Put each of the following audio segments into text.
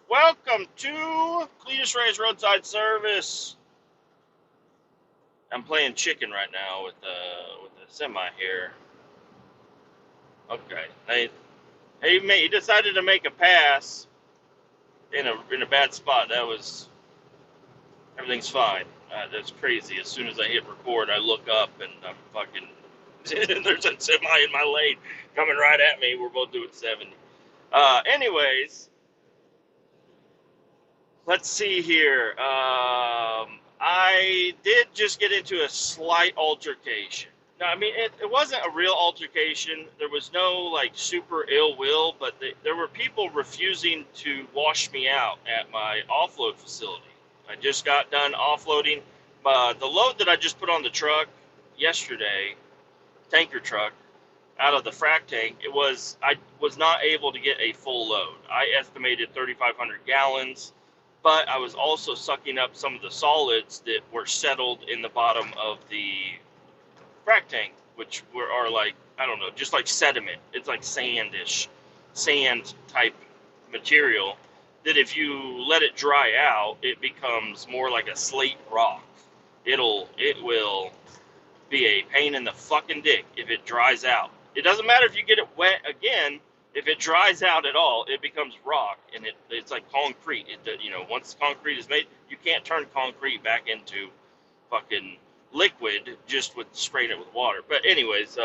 Welcome to Kletus Roadside Service. I'm playing chicken right now with the semi here. Okay, he decided to make a pass in a bad spot. Everything's fine. That's crazy. As soon as I hit record, I look up and I'm fucking there's a semi in my lane coming right at me. We're both doing 70. Anyways, let's see here. I did just get into a slight altercation. No, I mean, it wasn't a real altercation. There was no, like, super ill will, but there were people refusing to wash me out at my offload facility. I just got done offloading. The load that I just put on the truck yesterday, tanker truck, out of the frac tank, I was not able to get a full load. I estimated 3,500 gallons, but I was also sucking up some of the solids that were settled in the bottom of the frac tank, which are like, I don't know, just like sediment. It's like sand type material that if you let it dry out, it becomes more like a slate rock. It will be a pain in the fucking dick if it dries out. It doesn't matter if you get it wet again. If it dries out at all, it becomes rock, and it's like concrete. Once concrete is made, you can't turn concrete back into fucking liquid just with spraying it with water. But anyways,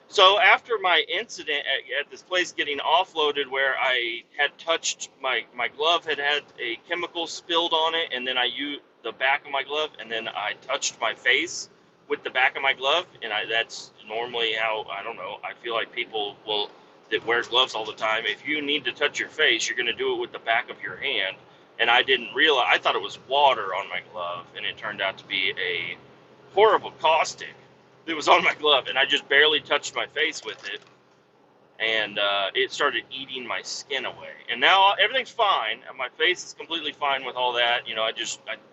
so after my incident at this place getting offloaded, where I had touched my glove had a chemical spilled on it, and then I used the back of my glove, and then I touched my face with the back of my glove, and that's normally how, I don't know, I feel like people that wear gloves all the time, if you need to touch your face, you're going to do it with the back of your hand. And I didn't realize, I thought it was water on my glove, and it turned out to be a horrible caustic that was on my glove, and I just barely touched my face with it, and it started eating my skin away. And now everything's fine. My face is completely fine with all that. I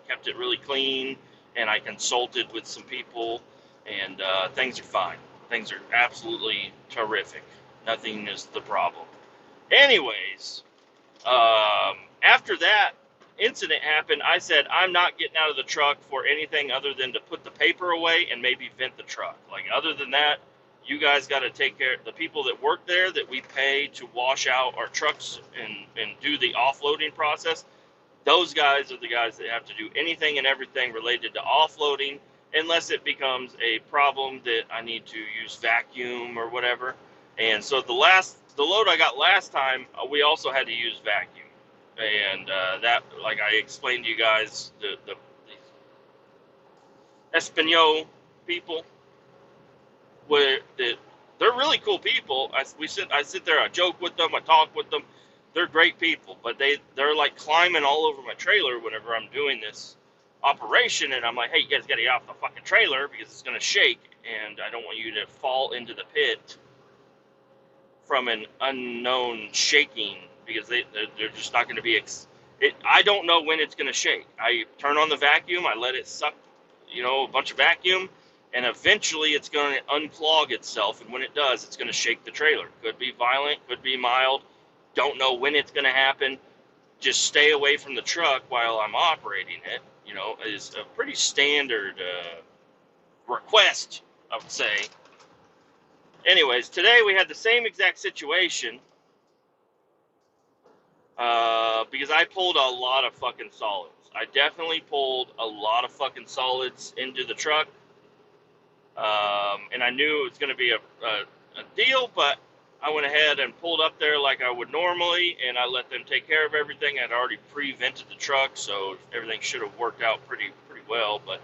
kept it really clean, and I consulted with some people, and things are fine. Things are absolutely terrific. Nothing is the problem. Anyways, after that incident happened, I said, I'm not getting out of the truck for anything other than to put the paper away and maybe vent the truck. Like, other than that, you guys got to take care of the people that work there that we pay to wash out our trucks and do the offloading process. Those guys are the guys that have to do anything and everything related to offloading, unless it becomes a problem that I need to use vacuum or whatever. And so the load I got last time, we also had to use vacuum. And that, like I explained to you guys, the Espanol people, they're really cool people. I sit there, I joke with them, I talk with them. They're great people, but they're like climbing all over my trailer whenever I'm doing this operation, and I'm like, hey, you guys gotta get off the fucking trailer because it's gonna shake, and I don't want you to fall into the pit from an unknown shaking, because they're just not going to be I don't know when it's going to shake. I turn on the vacuum, I let it suck, a bunch of vacuum, and eventually it's going to unclog itself, and when it does, it's going to shake the trailer. Could be violent, could be mild. Don't know when it's going to happen. Just stay away from the truck while I'm operating it, is a pretty standard request, I would say. Anyways, today we had the same exact situation, because I pulled a lot of fucking solids. I definitely pulled a lot of fucking solids into the truck, and I knew it was going to be a deal, but I went ahead and pulled up there like I would normally, and I let them take care of everything. I'd already pre-vented the truck, so everything should have worked out pretty well, but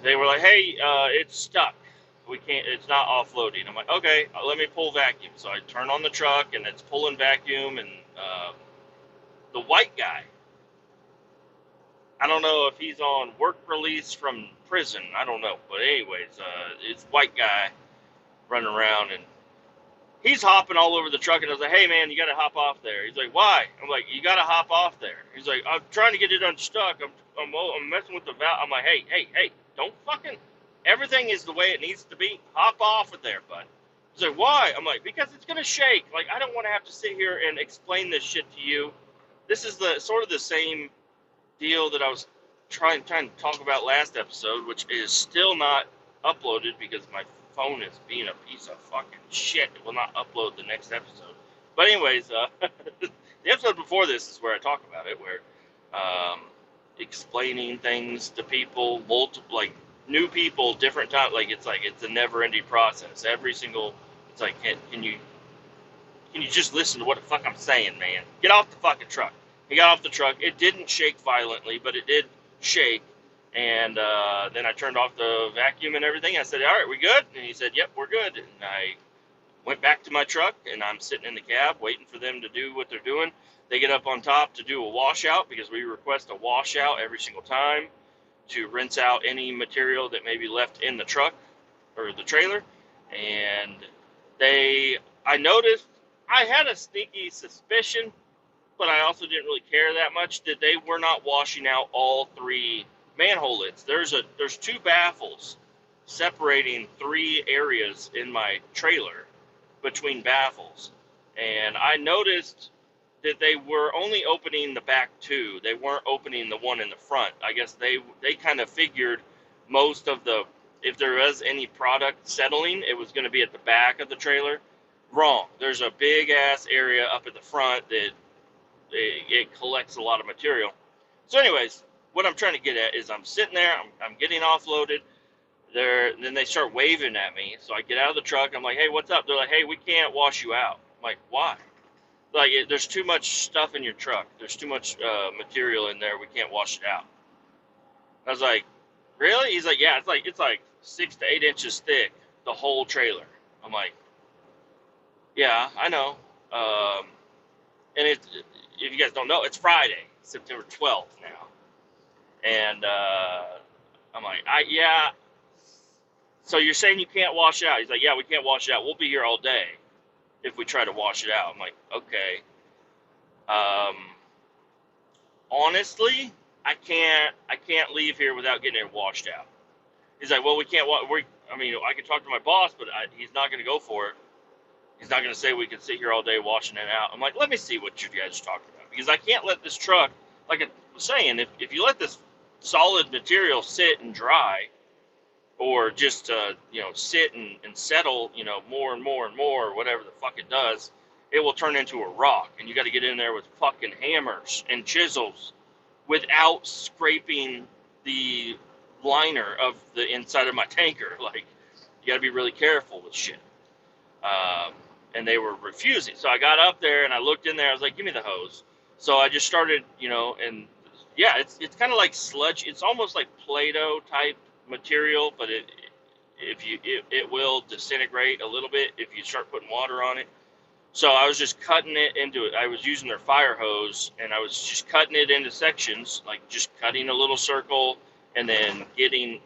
they were like, hey, it's stuck. It's not offloading. I'm like, okay, let me pull vacuum. So I turn on the truck, and it's pulling vacuum, and the white guy, I don't know if he's on work release from prison. I don't know. But anyways, it's white guy running around, and he's hopping all over the truck, and I was like, hey, man, you got to hop off there. He's like, why? I'm like, you got to hop off there. He's like, I'm trying to get it unstuck. I'm messing with the valve. I'm like, hey, don't fucking... Everything is the way it needs to be. Hop off of there, bud. He's like, why? I'm like, because it's going to shake. Like, I don't want to have to sit here and explain this shit to you. This is the sort of the same deal that I was trying to talk about last episode, which is still not uploaded because my phone is being a piece of fucking shit. It will not upload the next episode. But anyways, the episode before this is where I talk about it, where explaining things to people, like new people, different times. Like it's a never-ending process. Every single, it's like, can you just listen to what the fuck I'm saying, man? Get off the fucking truck. He got off the truck. It didn't shake violently, but it did shake. And then I turned off the vacuum and everything. I said, all right, we good? And he said, yep, we're good. And I went back to my truck, and I'm sitting in the cab waiting for them to do what they're doing. They get up on top to do a washout because we request a washout every single time to rinse out any material that may be left in the truck or the trailer. And I noticed, I had a sneaky suspicion, but I also didn't really care that much, that they were not washing out all 3 manhole lids. There's 2 baffles separating 3 areas in my trailer between baffles. And I noticed that they were only opening the back 2. They weren't opening the one in the front. I guess they kind of figured most of if there was any product settling, it was going to be at the back of the trailer. Wrong. There's a big ass area up at the front that it collects a lot of material. So anyways, what I'm trying to get at is I'm sitting there, I'm getting offloaded. Then they start waving at me. So I get out of the truck. I'm like, hey, what's up? They're like, hey, we can't wash you out. I'm like, why? Like, there's too much stuff in your truck. There's too much material in there. We can't wash it out. I was like, really? He's like, yeah, it's like 6 to 8 inches thick, the whole trailer. I'm like, yeah, I know. And if you guys don't know, it's Friday, September 12th now. And I'm like, yeah. So you're saying you can't wash it out? He's like, yeah, we can't wash it out. We'll be here all day if we try to wash it out. I'm like, okay. Honestly, I can't leave here without getting it washed out. He's like, well, we can't. I can talk to my boss, but he's not going to go for it. He's not going to say we can sit here all day washing it out. I'm like, let me see what you guys are talking about, because I can't let this truck, like I was saying, if you let this solid material sit and dry, or just sit and settle, more and more and more, or whatever the fuck it does, it will turn into a rock, and you got to get in there with fucking hammers and chisels without scraping the liner of the inside of my tanker. Like, you got to be really careful with shit. And they were refusing. So I got up there and I looked in there. I was like, give me the hose. So I just started, and yeah, it's kind of like sludge. It's almost like Play-Doh type material, but it will disintegrate a little bit if you start putting water on it. So I was just cutting it into it. I was using their fire hose, and I was just cutting it into sections, like just cutting a little circle and then getting,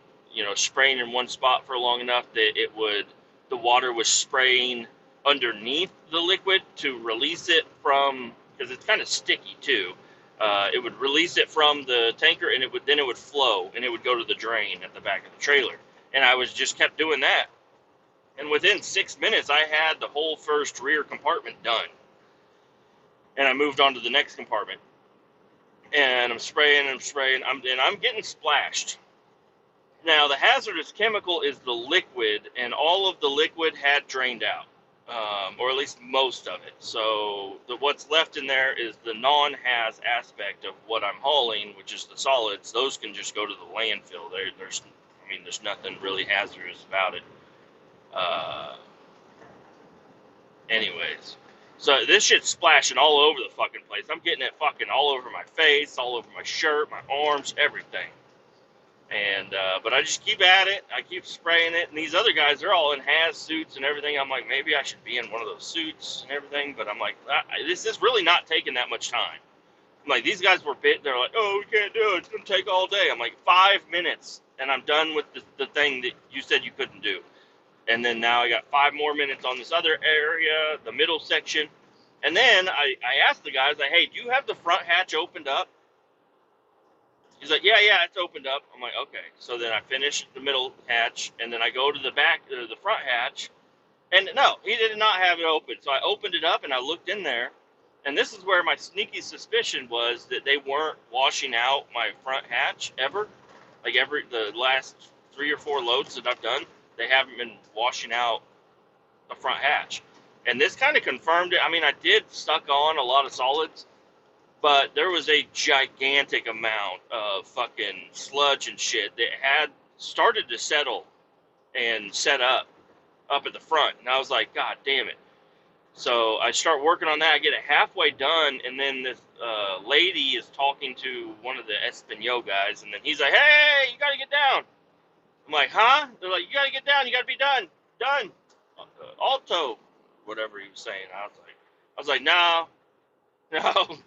spraying in one spot for long enough that the water was spraying underneath the liquid to release it from, because it's kind of sticky too. It would release it from the tanker, and it would flow, and it would go to the drain at the back of the trailer. And I just kept doing that. And within 6 minutes, I had the whole first rear compartment done. And I moved on to the next compartment. And I'm spraying, and I'm getting splashed. Now, the hazardous chemical is the liquid, and all of the liquid had drained out. Or at least most of it. So what's left in there is the non-haz aspect of what I'm hauling, which is the solids. Those can just go to the landfill. There's nothing really hazardous about it. Anyways, so this shit's splashing all over the fucking place. I'm getting it fucking all over my face, all over my shirt, my arms, everything. And but I just keep at it. I keep spraying it. And these other guys, they're all in haz suits and everything. I'm like, maybe I should be in one of those suits and everything. But I'm like, this is really not taking that much time. I'm like, these guys were bit. They're like, oh, we can't do it. It's going to take all day. I'm like, 5 minutes, and I'm done with the thing that you said you couldn't do. And then now I got 5 more minutes on this other area, the middle section. And then I asked the guys, like, hey, do you have the front hatch opened up? He's like, yeah, it's opened up. I'm like, okay. So then I finish the middle hatch, and then I go to the front hatch, And no, he did not have it open. So I opened it up and I looked in there. And this is where my sneaky suspicion was that they weren't washing out my front hatch ever. Like the last 3 or 4 loads that I've done, they haven't been washing out the front hatch. And this kind of confirmed it. I mean, I did suck on a lot of solids, but there was a gigantic amount of fucking sludge and shit that had started to settle and set up at the front. And I was like, God damn it. So I start working on that. I get it halfway done, and then this lady is talking to one of the Espanol guys, and then he's like, "Hey, you gotta get down." I'm like, "Huh?" They're like, "You gotta get down. You gotta be done, alto, whatever he was saying." I was like, "No, no."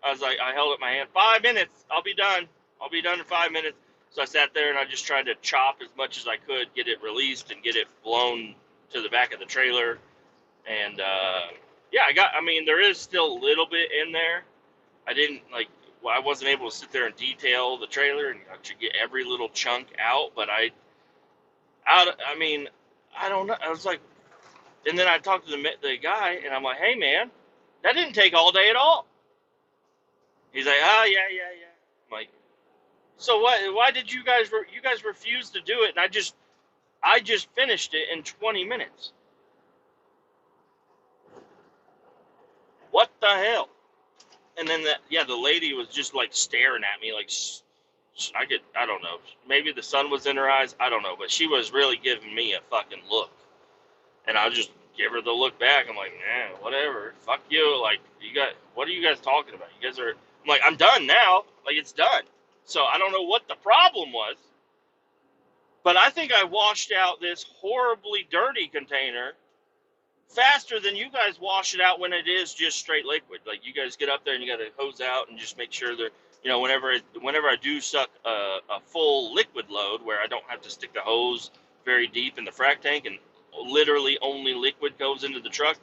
I was like, I held up my hand. 5 minutes. I'll be done. I'll be done in 5 minutes. So I sat there and I just tried to chop as much as I could, get it released and get it blown to the back of the trailer. And yeah, I mean, there is still a little bit in there. I wasn't able to sit there and detail the trailer and to get every little chunk out. But I mean, I don't know. I was like, and then I talked to the guy, and I'm like, "Hey, man, that didn't take all day at all." He's like, "Oh, yeah." I'm like, "So what? Why did you guys refuse to do it?" And I just finished it in 20 minutes. What the hell? And then the lady was just like staring at me like I don't know. Maybe the sun was in her eyes. I don't know, but she was really giving me a fucking look, and I just give her the look back. I'm like, "Man, whatever. Fuck you. Like, what are you guys talking about? You guys are." I'm like, "I'm done now. Like, it's done." So I don't know what the problem was, but I think I washed out this horribly dirty container faster than you guys wash it out when it is just straight liquid. Like, you guys get up there and you got to hose out and just make sure that, whenever I do suck a full liquid load where I don't have to stick the hose very deep in the frac tank and literally only liquid goes into the truck,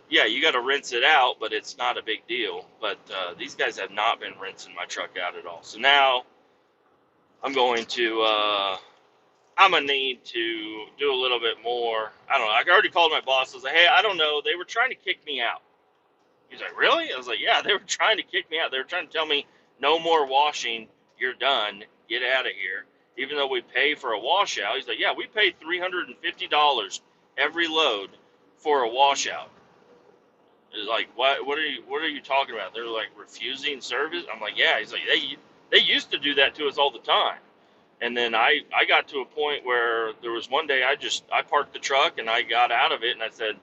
you got to rinse it out, but it's not a big deal. But these guys have not been rinsing my truck out at all. So now I'm going to I'm going to need to do a little bit more. I don't know. I already called my boss. I was like, "Hey, I don't know. They were trying to kick me out." He's like, "Really?" I was like, "Yeah, they were trying to kick me out. They were trying to tell me, no more washing. You're done. Get out of here." Even though we pay for a washout. He's like, "Yeah, we pay $350 every load for a washout." It's like, what are you talking about? They're like refusing service. I'm like, "Yeah." He's like, they used to do that to us all the time. And then I got to a point where there was one day I parked the truck and I got out of it and I said,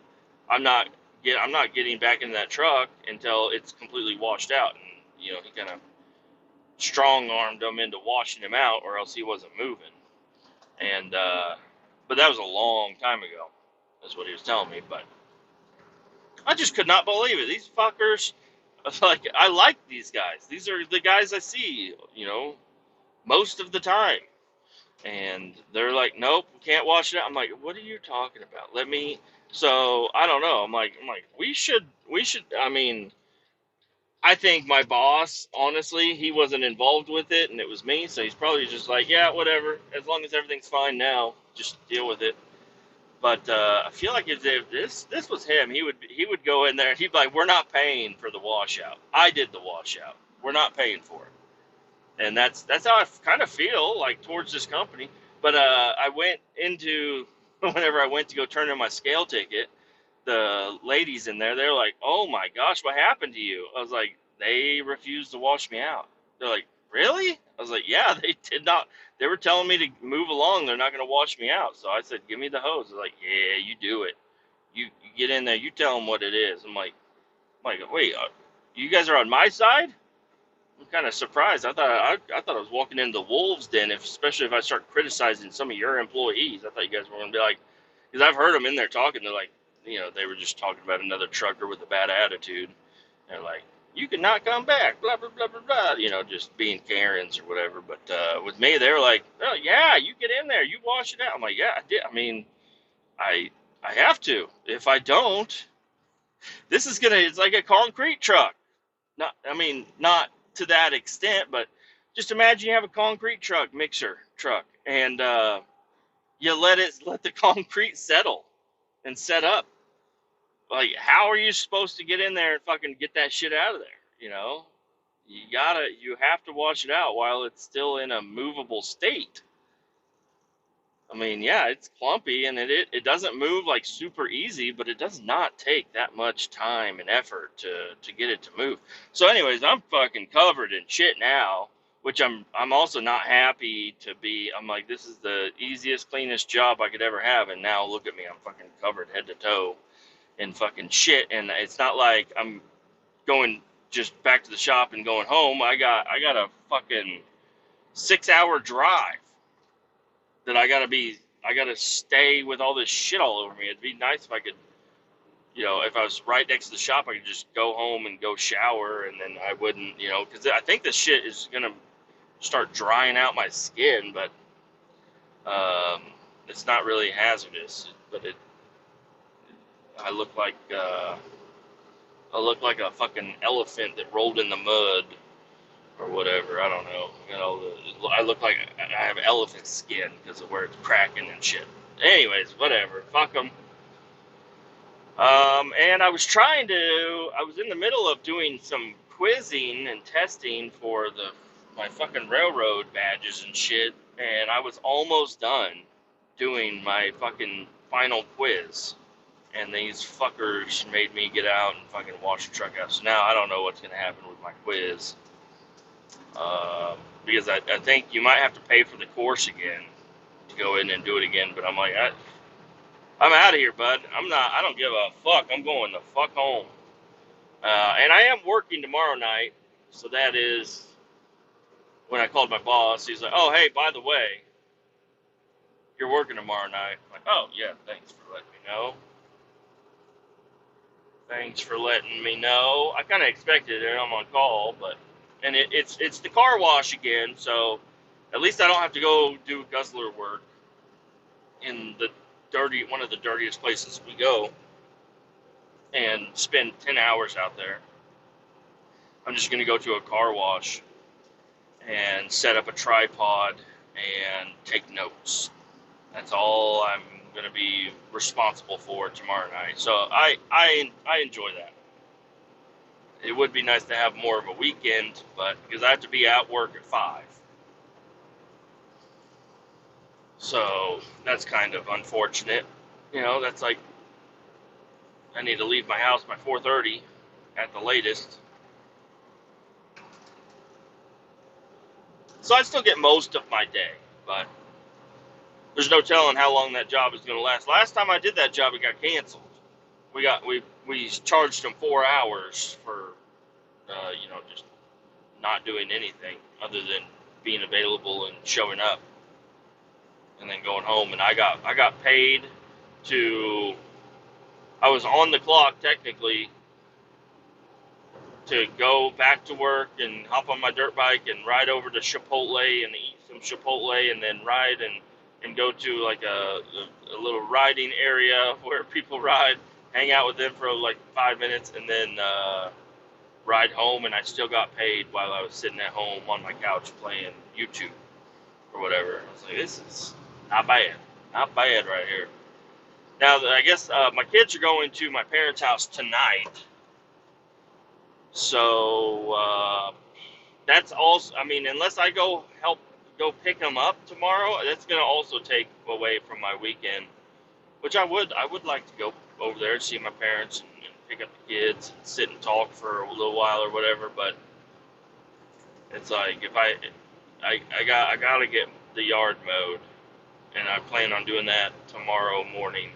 I'm not getting back in that truck until it's completely washed out. And he kind of strong armed him into washing him out, or else he wasn't moving. And but that was a long time ago. That's what he was telling me. But I just could not believe it. These fuckers, like, I like these guys. These are the guys I see, most of the time. And they're like, "Nope, we can't wash it out." I'm like, "What are you talking about? So I don't know. I'm like, we should, I mean, I think my boss, honestly, he wasn't involved with it and it was me. So he's probably just like, "Yeah, whatever. As long as everything's fine now, just deal with it." But I feel like if this was him, he would go in there and he'd be like, "We're not paying for the washout. I did the washout. We're not paying for it." And that's how I kind of feel like towards this company. But I went into whenever I went to go turn in my scale ticket, the ladies in there, they're like, "Oh my gosh, what happened to you?" I was like, "They refused to wash me out." They're like, "Really?" I was like, "Yeah, they did not. They were telling me to move along. They're not going to wash me out." So I said, "Give me the hose." They're like, "Yeah, you do it. You get in there. You tell them what it is." I'm like, "Wait, you guys are on my side?" I'm kind of surprised. I thought I was walking into the wolves' den, especially if I start criticizing some of your employees. I thought you guys were going to be like, because I've heard them in there talking. They're like, they were just talking about another trucker with a bad attitude. They're like, "You cannot come back," blah blah blah blah blah. Just being Karens or whatever. But with me, they're like, "Oh yeah, you get in there, you wash it out." I'm like, "Yeah, I did. I mean, I have to. If I don't, it's like a concrete truck. Not to that extent, but just imagine you have a concrete mixer truck, and you let the concrete settle, and set up. Like, how are you supposed to get in there and fucking get that shit out of there? You know, you have to wash it out while it's still in a movable state. I mean, yeah, it's clumpy and it doesn't move like super easy, but it does not take that much time and effort to get it to move. So, anyways, I'm fucking covered in shit now, which I'm also not happy to be. I'm like, this is the easiest, cleanest job I could ever have, and now look at me, I'm fucking covered head to toe in fucking shit, and it's not like I'm going just back to the shop and going home. I got a fucking 6 hour drive that I gotta stay with all this shit all over me. It'd be nice if I could, if I was right next to the shop, I could just go home and go shower, and then I wouldn't, because I think this shit is gonna start drying out my skin, but it's not really hazardous. But I look like a fucking elephant that rolled in the mud or whatever. I don't know. I look like I have elephant skin because of where it's cracking and shit. Anyways, whatever. Fuck them. And I was in the middle of doing some quizzing and testing for my fucking railroad badges and shit, and I was almost done doing my fucking final quiz. And these fuckers made me get out and fucking wash the truck out. So now I don't know what's going to happen with my quiz. Because I think you might have to pay for the course again to go in and do it again. But I'm like, I'm out of here, bud. I don't give a fuck. I'm going the fuck home. And I am working tomorrow night. So that is when I called my boss. He's like, oh, hey, by the way, you're working tomorrow night. I'm like, oh, yeah, thanks for letting me know. Thanks for letting me know. I kind of expected it. I'm on call, and it's the car wash again, so at least I don't have to go do guzzler work in one of the dirtiest places we go and spend 10 hours out there. I'm just going to go to a car wash and set up a tripod and take notes. That's all I'm going to be responsible for tomorrow night. So I enjoy that. It would be nice to have more of a weekend, but because I have to be at work at 5. So that's kind of unfortunate. That's like I need to leave my house by 4:30 at the latest. So I still get most of my day, but there's no telling how long that job is going to last. Last time I did that job, it got canceled. We charged them 4 hours for just not doing anything other than being available and showing up, and then going home. And I got paid I was on the clock technically to go back to work and hop on my dirt bike and ride over to Chipotle and eat some Chipotle, and then ride and go to like a little riding area where people ride, hang out with them for like 5 minutes, and then ride home. And I still got paid while I was sitting at home on my couch playing YouTube or whatever. I was like, this is not bad right here. Now, I guess my kids are going to my parents' house tonight. So that's also, I mean, unless I go pick them up tomorrow, that's going to also take away from my weekend, which I would like to go over there and see my parents and pick up the kids and sit and talk for a little while or whatever. But it's like, if I got to get the yard mowed, and I plan on doing that tomorrow morning.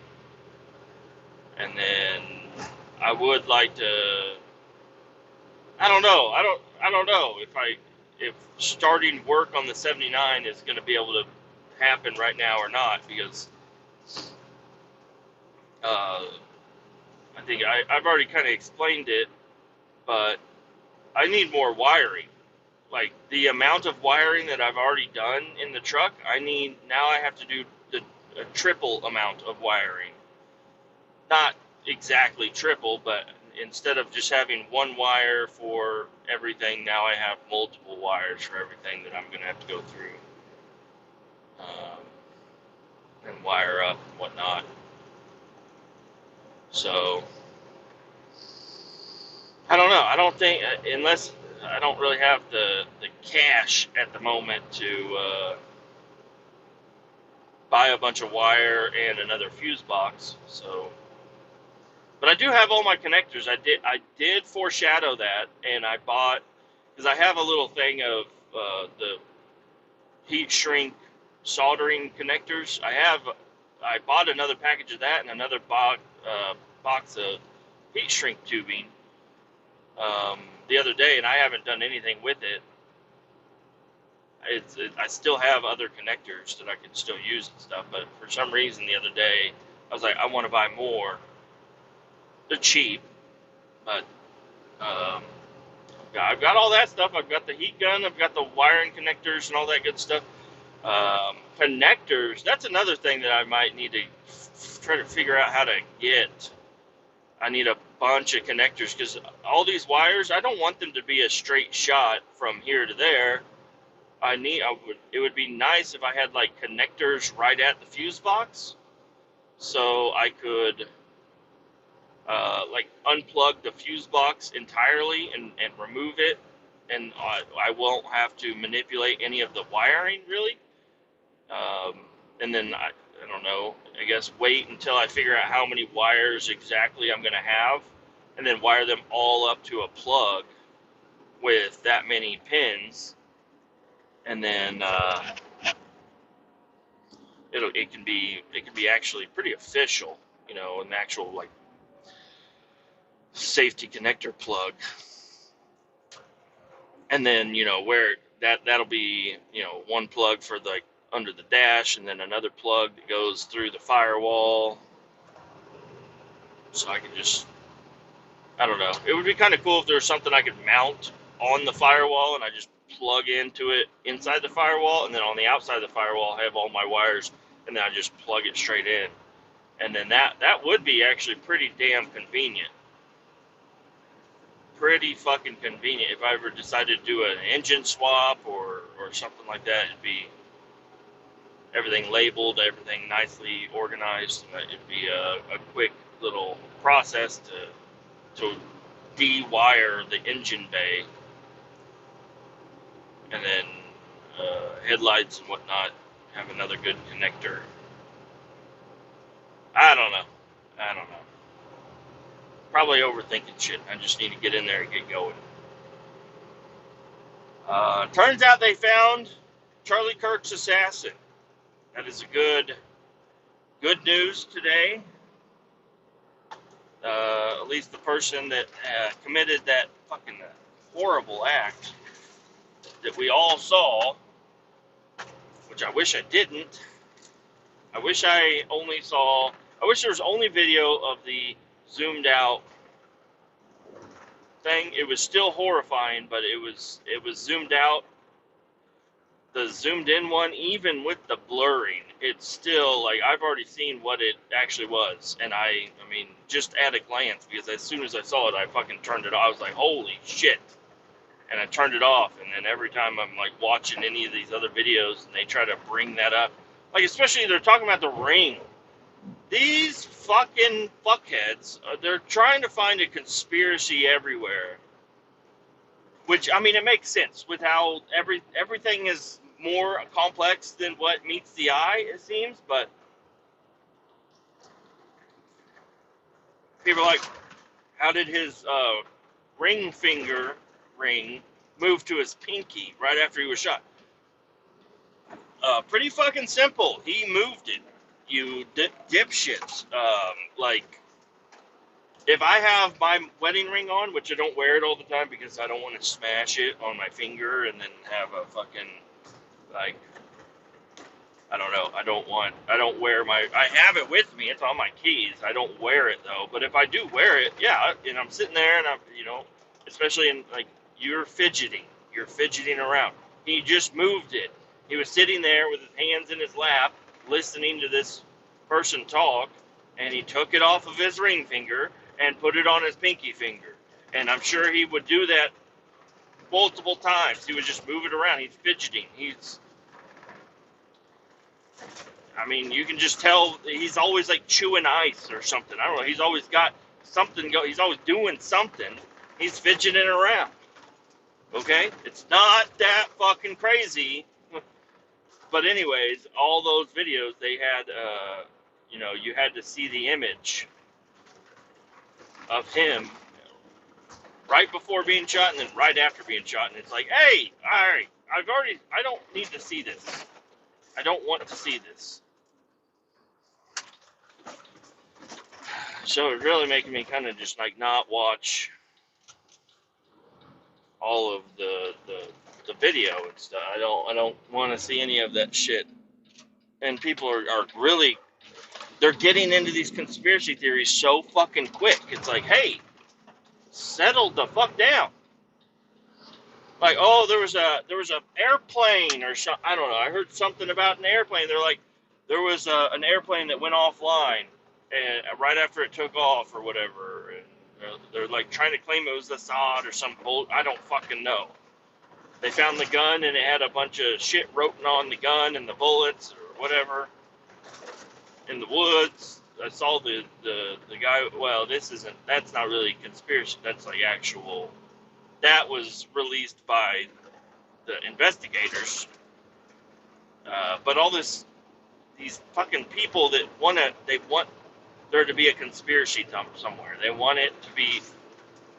And then I would like to, I don't know if starting work on the 79 is going to be able to happen right now or not, because I think I've already kind of explained it, but I need more wiring. Like, the amount of wiring that I've already done in the truck, now I have to do a triple amount of wiring. Not exactly triple, but instead of just having one wire for everything, now I have multiple wires for everything that I'm going to have to go through and wire up and whatnot. So I don't know. I don't think, unless I don't really have the cash at the moment to buy a bunch of wire and another fuse box. So, but I do have all my connectors. I did foreshadow that, and I bought, because I have a little thing of the heat shrink soldering connectors. I bought another package of that and another box of heat shrink tubing the other day, and I haven't done anything with it. I still have other connectors that I can still use and stuff, but for some reason the other day I was like, I want to buy more. They're cheap, but yeah, I've got all that stuff. I've got the heat gun, I've got the wiring connectors and all that good stuff. Connectors, that's another thing that I might need to try to figure out how to get. I need a bunch of connectors, because all these wires, I don't want them to be a straight shot from here to there. It would be nice if I had like connectors right at the fuse box, so I could like unplug the fuse box entirely and remove it, and I won't have to manipulate any of the wiring really. And then I don't know, I guess wait until I figure out how many wires exactly I'm going to have, and then wire them all up to a plug with that many pins, and then it can be actually pretty official, an actual like safety connector plug. And then where that'll be one plug for the under the dash, and then another plug that goes through the firewall, so I can just, I don't know, it would be kind of cool if there was something I could mount on the firewall and I just plug into it inside the firewall, and then on the outside of the firewall I have all my wires, and then I just plug it straight in. And then that would be actually pretty damn convenient. Pretty fucking convenient if I ever decided to do an engine swap or something like that. It'd be everything labeled, everything nicely organized. It'd be a quick little process to de-wire the engine bay, and then headlights and whatnot have another good connector. I don't know. Probably overthinking shit. I just need to get in there and get going. Turns out they found Charlie Kirk's assassin. That is a good news today. At least the person that committed that fucking horrible act that we all saw, which I wish I didn't. I wish there was only video of the zoomed out thing. It was still horrifying, but it was zoomed out. The zoomed in one, even with the blurring, it's still like I've already seen what it actually was, and I mean, just at a glance, because as soon as I saw it, I fucking turned it off. I was like, holy shit. And I turned it off, and then every time I'm like watching any of these other videos and they try to bring that up, like especially they're talking about the ring. These fucking fuckheads, they're trying to find a conspiracy everywhere. Which, I mean, it makes sense with how everything is more complex than what meets the eye, it seems. But people are like, how did his ring finger ring move to his pinky right after he was shot? Pretty fucking simple. He moved it. You dipshits. Like, if I have my wedding ring on, which I don't wear it all the time because I don't want to smash it on my finger and then have a fucking, like, I don't know. I don't wear I have it with me. It's on my keys. I don't wear it though. But if I do wear it, yeah, and I'm sitting there and I'm, especially in, like, you're fidgeting around. He just moved it. He was sitting there with his hands in his lap, listening to this person talk, and he took it off of his ring finger and put it on his pinky finger. And I'm sure he would do that multiple times. He would just move it around. He's fidgeting. I mean, you can just tell he's always like chewing ice or something. I don't know. He's always got something go. He's always doing something. He's fidgeting around. Okay, it's not that fucking crazy. But anyways, all those videos they had, you had to see the image of him right before being shot and then right after being shot, and it's like, hey, all right, I don't need to see this. I don't want to see this. So it's really making me kind of just like not watch all of the video and stuff. I don't want to see any of that shit. And people are really, they're getting into these conspiracy theories so fucking quick. It's like, hey, settle the fuck down. Like, oh, there was a airplane or something. I don't know. I heard something about an airplane. They're like, there was an airplane that went offline and right after it took off or whatever. And they're like trying to claim it was Assad or some bull. I don't fucking know. They found the gun and it had a bunch of shit written on the gun and the bullets or whatever in the woods. I saw the guy. Well, that's not really conspiracy. That's like actual. That was released by the investigators. But all these fucking people that they want there to be a conspiracy somewhere. They want it to be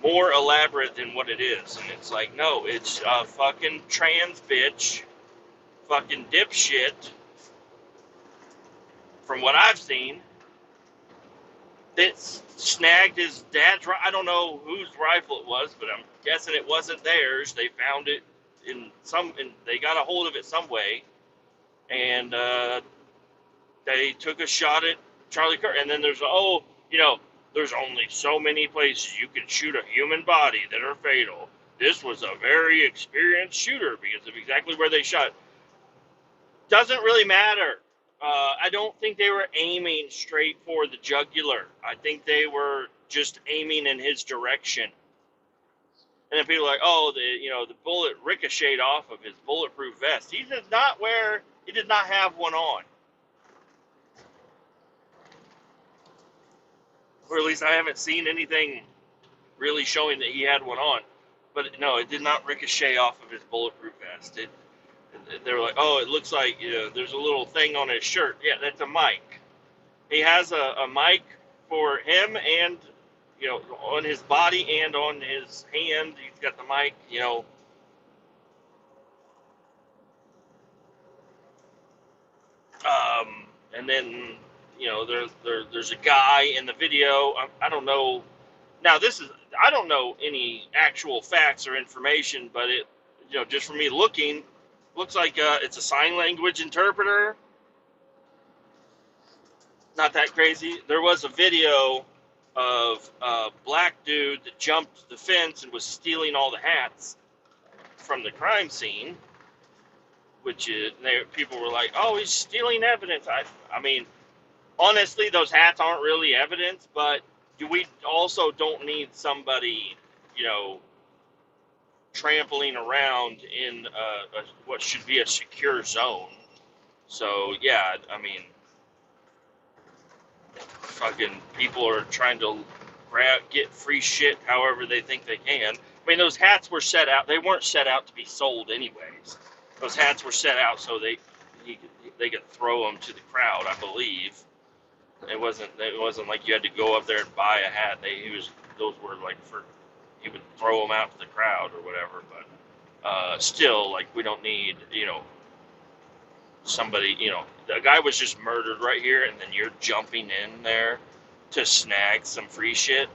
more elaborate than what it is. And it's like, no, it's a fucking trans bitch, fucking dipshit, from what I've seen, that snagged his dad's rifle. I don't know whose rifle it was, but I'm guessing it wasn't theirs. They found it they got a hold of it some way, and they took a shot at Charlie Kirk. And then there's there's only so many places you can shoot a human body that are fatal. This was a very experienced shooter because of exactly where they shot. Doesn't really matter. I don't think they were aiming straight for the jugular. I think they were just aiming in his direction. And then people are like, oh, the bullet ricocheted off of his bulletproof vest. He did not have one on. Or at least I haven't seen anything really showing that he had one on. But no, it did not ricochet off of his bulletproof vest. They were like, oh, it looks like there's a little thing on his shirt. Yeah, that's a mic. He has a mic for him and, on his body and on his hand. He's got the mic, and then, there's a guy in the video. I don't know. Now, I don't know any actual facts or information, but it, just from me looking, looks like it's a sign language interpreter. Not that crazy. There was a video of a black dude that jumped the fence and was stealing all the hats from the crime scene, which is, people were like, oh, he's stealing evidence. I mean, honestly, those hats aren't really evidence, but we also don't need somebody, trampling around in what should be a secure zone. So, yeah, I mean, fucking people are trying to get free shit however they think they can. I mean, those hats were set out. They weren't set out to be sold anyways. Those hats were set out so they could throw them to the crowd, I believe. It wasn't like you had to go up there and buy a hat. Those were like he would throw them out to the crowd or whatever. But still, like, we don't need, somebody, the guy was just murdered right here, and then you're jumping in there to snag some free shit.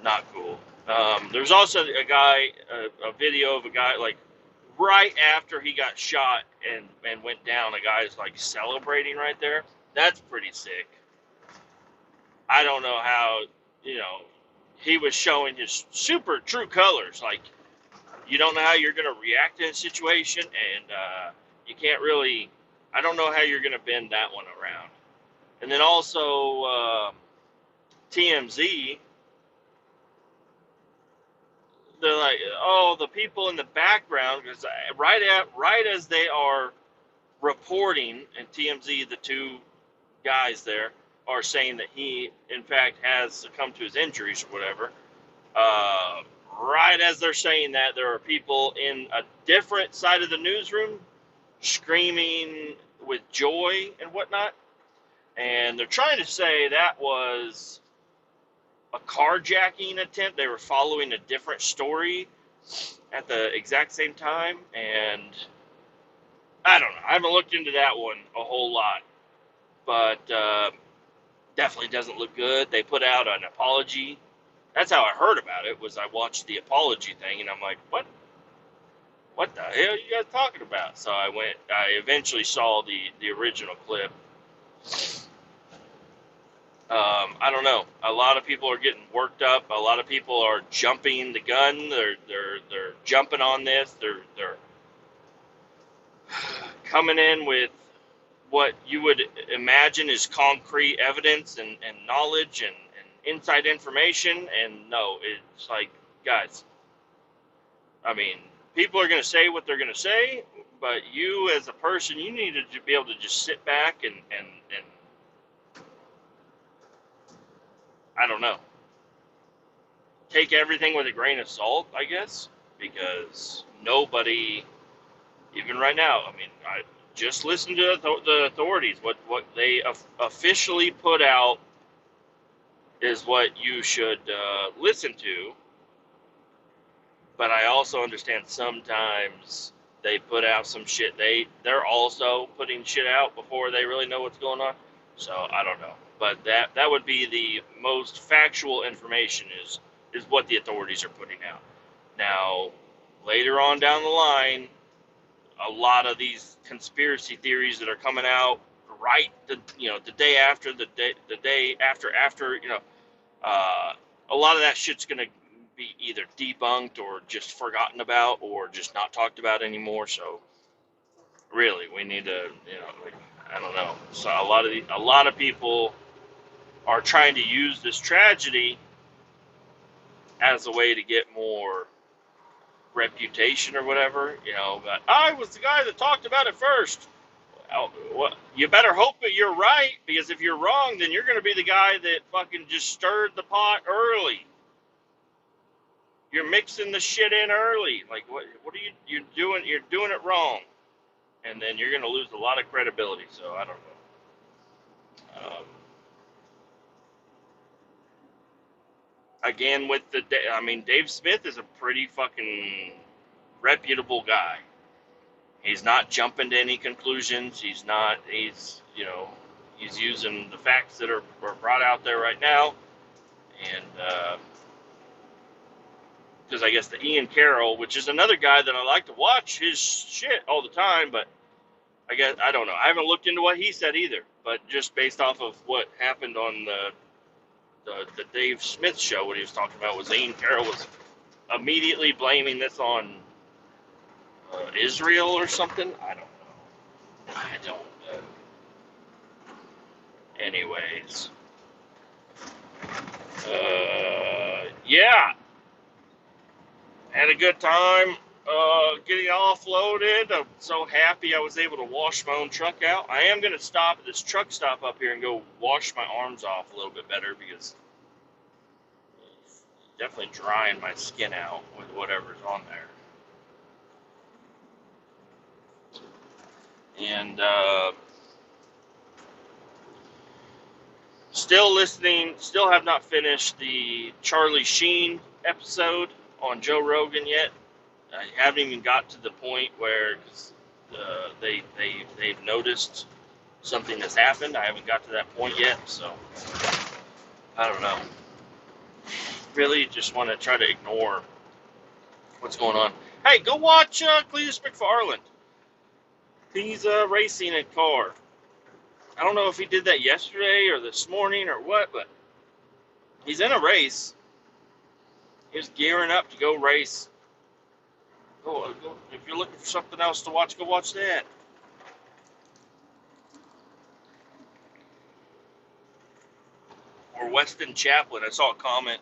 Not cool. There's also a video of a guy, like, right after he got shot and went down, a guy's, like, celebrating right there. That's pretty sick. I don't know how, he was showing his super true colors. Like, you don't know how you're going to react in a situation, and you can't really, I don't know how you're going to bend that one around. And then also, TMZ, they're like, oh, the people in the background, because right as they are reporting, and TMZ, the two guys there, are saying that he, in fact, has succumbed to his injuries or whatever. Right as they're saying that, there are people in a different side of the newsroom screaming with joy and whatnot. And they're trying to say that was a carjacking attempt. They were following a different story at the exact same time. And I don't know. I haven't looked into that one a whole lot. But definitely doesn't look good. They put out an apology. That's how I heard about it, was I watched the apology thing, and I'm like, what the hell are you guys talking about? So I eventually saw the original clip. I don't know. A lot of people are getting worked up. A lot of people are jumping the gun. They're jumping on this. They're coming in with what you would imagine is concrete evidence and knowledge and inside information. And no, it's like, guys, I mean, people are going to say what they're going to say, but you as a person, you need to be able to just sit back and I don't know, take everything with a grain of salt, I guess, because nobody, even right now, I mean, I just listen to the authorities. What they officially put out is what you should listen to. But I also understand sometimes they put out some shit. They're also putting shit out before they really know what's going on. So I don't know. But that would be the most factual information is what the authorities are putting out. Now, later on down the line, a lot of these conspiracy theories that are coming out right the day after, a lot of that shit's gonna be either debunked or just forgotten about or just not talked about anymore. So really, we need to, I don't know. So a lot of people are trying to use this tragedy as a way to get more reputation or whatever. But I was the guy that talked about it first. Well, you better hope that you're right, because if you're wrong, then you're going to be the guy that fucking just stirred the pot early. You're mixing the shit in early. Like, what are you're doing? You're doing it wrong. And then you're going to lose a lot of credibility. So, I don't know. Again, with Dave Smith is a pretty fucking reputable guy. He's not jumping to any conclusions. He's using the facts that are brought out there right now. And, because I guess the Ian Carroll, which is another guy that I like to watch his shit all the time, but I don't know. I haven't looked into what he said either, but just based off of what happened on the Dave Smith show, what he was talking about was Ian Carroll was immediately blaming this on Israel or something. I don't know. Anyways. Yeah. Had a good time getting offloaded. I'm so happy I was able to wash my own truck out. I am going to stop at this truck stop up here and go wash my arms off a little bit better, because it's definitely drying my skin out with whatever's on there. And still have not finished the Charlie Sheen episode on Joe Rogan yet. I haven't even got to the point where they've noticed something has happened. I haven't got to that point yet, so I don't know. Really just want to try to ignore what's going on. Hey, go watch Kletus McFarland. He's racing a car. I don't know if he did that yesterday or this morning or what, but he's in a race. He's gearing up to go race. Go, if you're looking for something else to watch, go watch that. Or Weston Chaplin. I saw a comment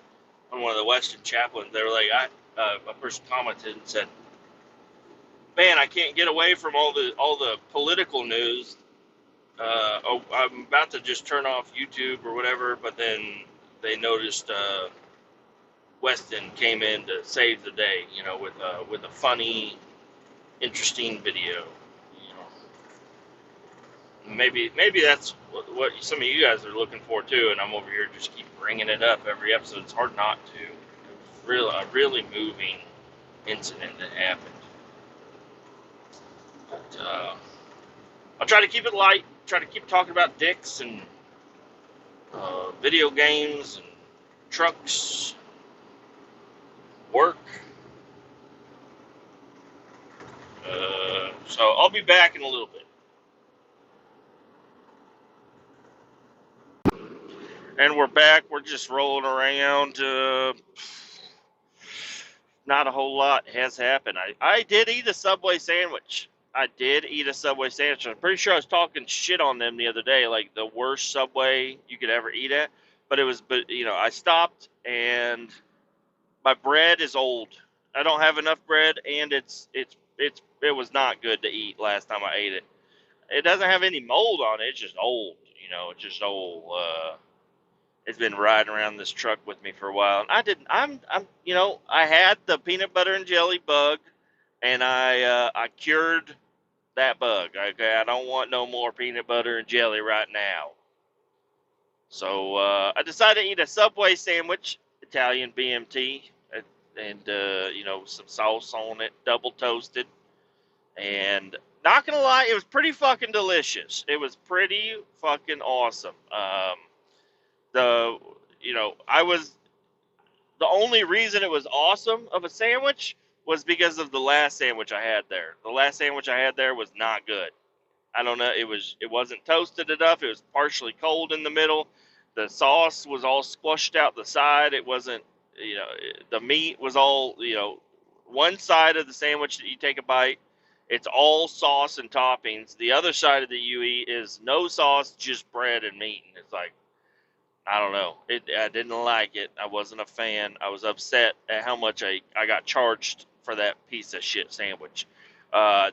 on one of the Weston Chaplin. They were like, a person commented and said, Man, I can't get away from all the political news. I'm about to just turn off YouTube or whatever, but then they noticed Weston came in to save the day, with a funny, interesting video. You know, maybe that's what some of you guys are looking for too, and I'm over here just keep bringing it up every episode. It's hard not to. It was a really moving incident that happened. But I'll try to keep it light. Try to keep talking about dicks and video games and trucks, work. So I'll be back in a little bit. And we're back. We're just rolling around. Not a whole lot has happened. I did eat a Subway sandwich. I did eat a Subway sandwich. I'm pretty sure I was talking shit on them the other day, like the worst Subway you could ever eat at. But I stopped and my bread is old. I don't have enough bread, and it was not good to eat last time I ate it. It doesn't have any mold on it. It's just old. It's just old. It's been riding around this truck with me for a while. And I had the peanut butter and jelly bug, and I cured that bug. Okay, I don't want no more peanut butter and jelly right now. So I decided to eat a Subway sandwich, Italian BMT, and some sauce on it, double toasted. And not gonna lie, it was pretty fucking delicious. It was pretty fucking awesome. The I was the only reason it was awesome of a sandwich was because of the last sandwich I had there. The last sandwich I had there was not good. I don't know. It wasn't toasted enough. It was partially cold in the middle. The sauce was all squished out the side. It wasn't, the meat was all, one side of the sandwich that you take a bite, it's all sauce and toppings. The other side of the you eat is no sauce, just bread and meat. And it's like, I don't know. I didn't like it. I wasn't a fan. I was upset at how much I got charged for that piece of shit sandwich.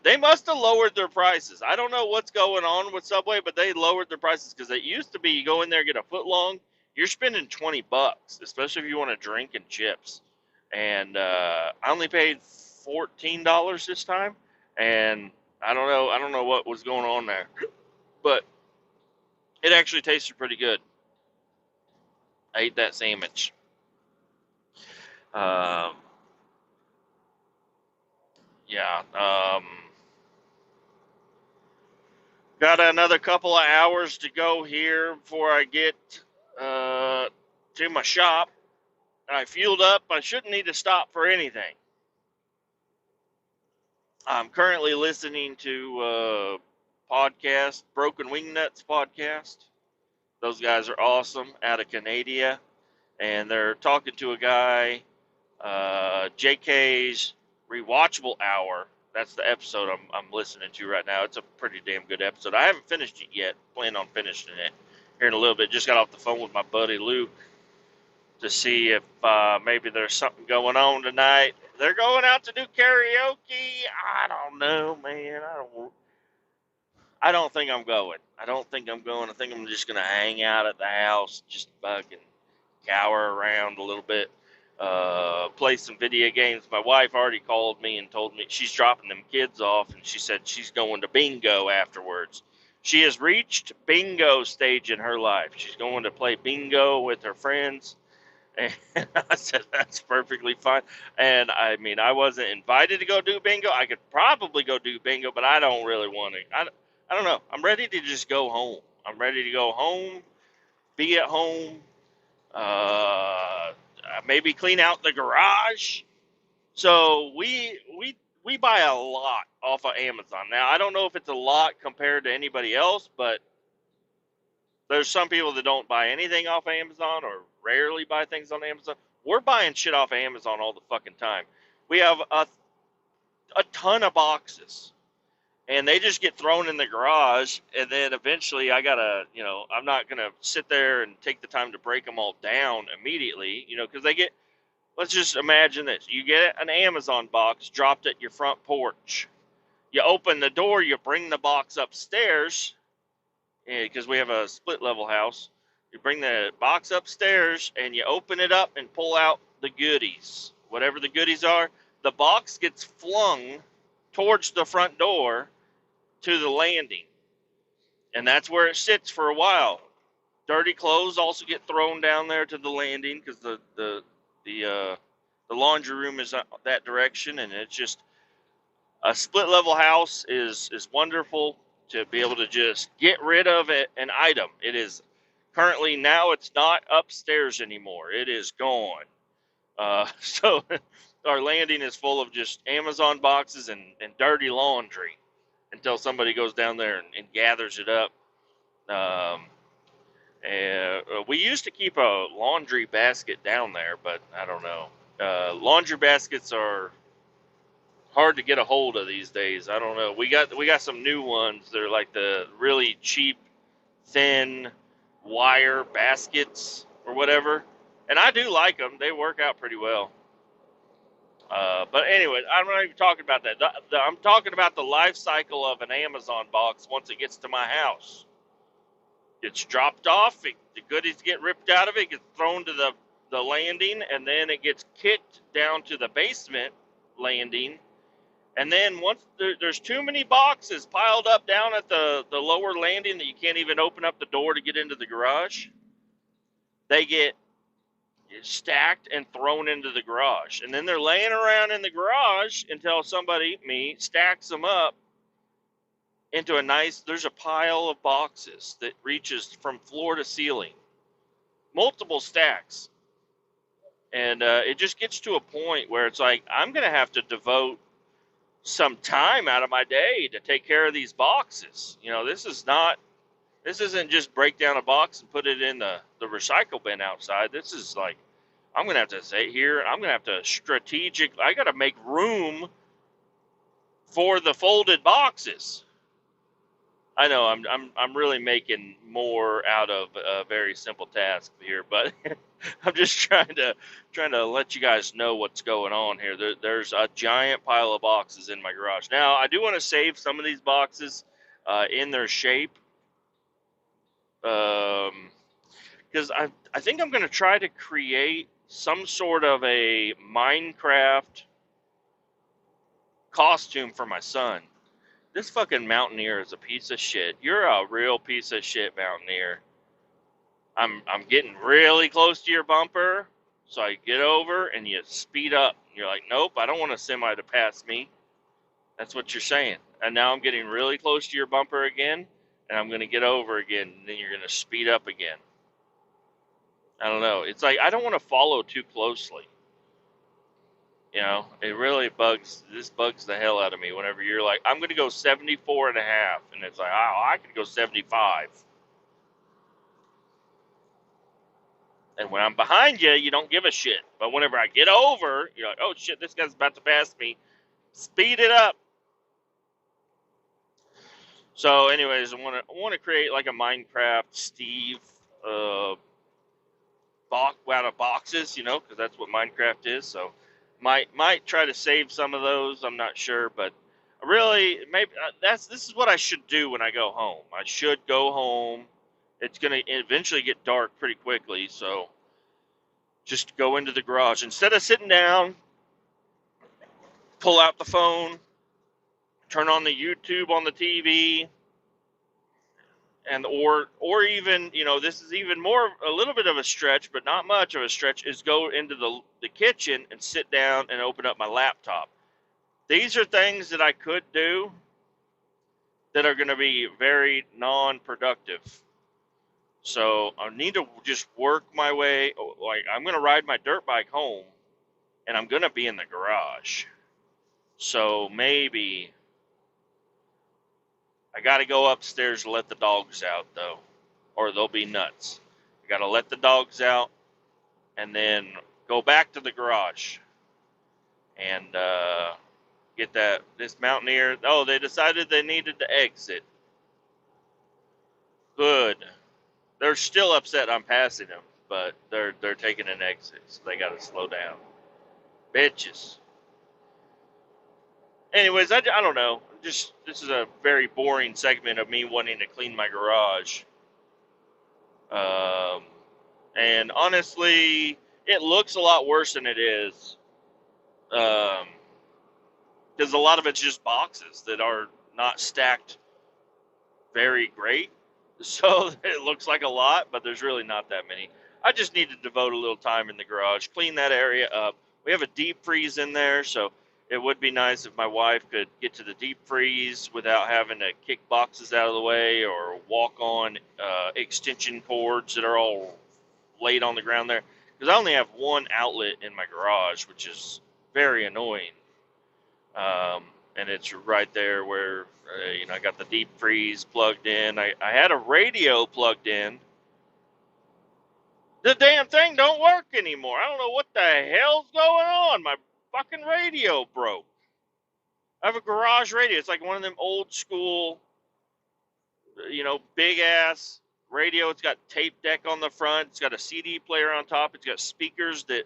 They must have lowered their prices. I don't know what's going on with Subway, but they lowered their prices because it used to be you go in there, get a foot long, you're spending $20, especially if you want a drink and chips. And I only paid $14 this time, and I don't know. I don't know what was going on there, but it actually tasted pretty good. I ate that sandwich. Um, yeah. Got another couple of hours to go here before I get to my shop. I fueled up. I shouldn't need to stop for anything. I'm currently listening to podcast, Broken Wingnuts podcast. Those guys are awesome out of Canada. And they're talking to a guy, JK's Rewatchable Hour. That's the episode I'm listening to right now. It's a pretty damn good episode. I haven't finished it yet. Plan on finishing it here in a little bit. Just got off the phone with my buddy Luke to see if maybe there's something going on tonight. They're going out to do karaoke. I don't know, man. I don't think I'm going. I don't think I'm going. I think I'm just gonna hang out at the house, just fucking cower around a little bit, play some video games. My wife already called me and told me she's dropping them kids off, and she said she's going to bingo afterwards. She has reached bingo stage in her life. She's going to play bingo with her friends. And I said, that's perfectly fine. And I mean, I wasn't invited to go do bingo. I could probably go do bingo, but I don't really want to. I don't know. I'm ready to just go home. I'm ready to go home, be at home, uh, maybe clean out the garage. So we buy a lot off of Amazon. Now, I don't know if it's a lot compared to anybody else, but there's some people that don't buy anything off Amazon or rarely buy things on Amazon. We're buying shit off Amazon all the fucking time. We have a ton of boxes, and they just get thrown in the garage, and then eventually I gotta, I'm not gonna sit there and take the time to break them all down immediately, because they let's just imagine this. You get an Amazon box dropped at your front porch. You open the door, you bring the box upstairs, because we have a split level house. You bring the box upstairs and you open it up and pull out the goodies. Whatever the goodies are, the box gets flung towards the front door to the landing. And that's where it sits for a while. Dirty clothes also get thrown down there to the landing because the laundry room is that direction, and it's just a split level house is wonderful to be able to just get rid of an item. It is currently now it's not upstairs anymore. It is gone. So our landing is full of just Amazon boxes and dirty laundry until somebody goes down there and gathers it up. And we used to keep a laundry basket down there, but I don't know. Laundry baskets are hard to get a hold of these days. I don't know. We got some new ones. They're like the really cheap, thin wire baskets or whatever, and I do like them. They work out pretty well. But anyway, I'm not even talking about that. I'm talking about the life cycle of an Amazon box once it gets to my house. It's dropped off. The goodies get ripped out of it, gets thrown to the landing, and then it gets kicked down to the basement landing. And then once there's too many boxes piled up down at the lower landing that you can't even open up the door to get into the garage, they get stacked and thrown into the garage. And then they're laying around in the garage until somebody, me, stacks them up into there's a pile of boxes that reaches from floor to ceiling. Multiple stacks. And it just gets to a point where it's like, I'm going to have to devote some time out of my day to take care of these boxes. This isn't just break down a box and put it in the recycle bin outside. This is like, I'm going to have to sit here. I'm going to have to I got to make room for the folded boxes. I know I'm really making more out of a very simple task here, but I'm just trying to let you guys know what's going on here. There's a giant pile of boxes in my garage. Now, I do want to save some of these boxes in their shape, because I think I'm going to try to create some sort of a Minecraft costume for my son. This fucking mountaineer is a piece of shit. You're a real piece of shit, mountaineer. I'm getting really close to your bumper, so I get over and you speed up. You're like, nope, I don't want a semi to pass me. That's what you're saying. And now I'm getting really close to your bumper again, and I'm going to get over again, and then you're going to speed up again. I don't know. It's like I don't want to follow too closely. It really bugs the hell out of me whenever you're like, I'm going to go 74 and a half. And it's like, oh, I could go 75. And when I'm behind you, you don't give a shit. But whenever I get over, you're like, oh shit, this guy's about to pass me. Speed it up. So anyways, I want to create like a Minecraft Steve box out of boxes, because that's what Minecraft is. So might try to save some of those. I'm not sure, but really, maybe this is what I should do when I go home. I should go home. It's gonna eventually get dark pretty quickly, so just go into the garage instead of sitting down. Pull out the phone, turn on the YouTube on the TV, and or even, this is even more, a little bit of a stretch, but not much of a stretch, is go into the kitchen and sit down and open up my laptop. These are things that I could do that are going to be very non-productive. So I need to just work my way. Like, I'm going to ride my dirt bike home, and I'm going to be in the garage. So maybe I got to go upstairs to let the dogs out, though, or they'll be nuts. I got to let the dogs out and then go back to the garage and get this mountaineer. Oh, they decided they needed to exit. Good. They're still upset I'm passing them, but they're taking an exit, so they got to slow down. Bitches. Anyways, I don't know. this is a very boring segment of me wanting to clean my garage. Um, and honestly, it looks a lot worse than it is. Because a lot of it's just boxes that are not stacked very great. So it looks like a lot, but there's really not that many. I just need to devote a little time in the garage, clean that area up. We have a deep freeze in there, so it would be nice if my wife could get to the deep freeze without having to kick boxes out of the way or walk on extension cords that are all laid on the ground there. Because I only have one outlet in my garage, which is very annoying. And it's right there where I got the deep freeze plugged in. I had a radio plugged in. The damn thing don't work anymore. I don't know what the hell's going on. My fucking radio broke. I have a garage radio. It's like one of them old school, big ass radio. It's got tape deck on the front. It's got a CD player on top. It's got speakers that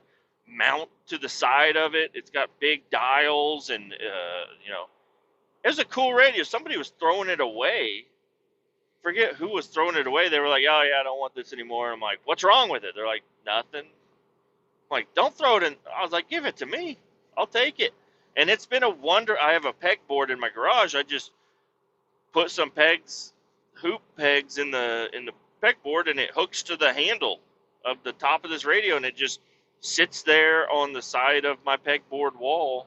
mount to the side of it. It's got big dials and, it was a cool radio. Somebody was throwing it away. Forget who was throwing it away. They were like, oh, yeah, I don't want this anymore. I'm like, what's wrong with it? They're like, nothing. I'm like, don't throw it in. I was like, give it to me. I'll take it. And it's been a wonder. I have a pegboard in my garage. I just put some hoop pegs in the pegboard, and it hooks to the handle of the top of this radio, and it just sits there on the side of my pegboard wall.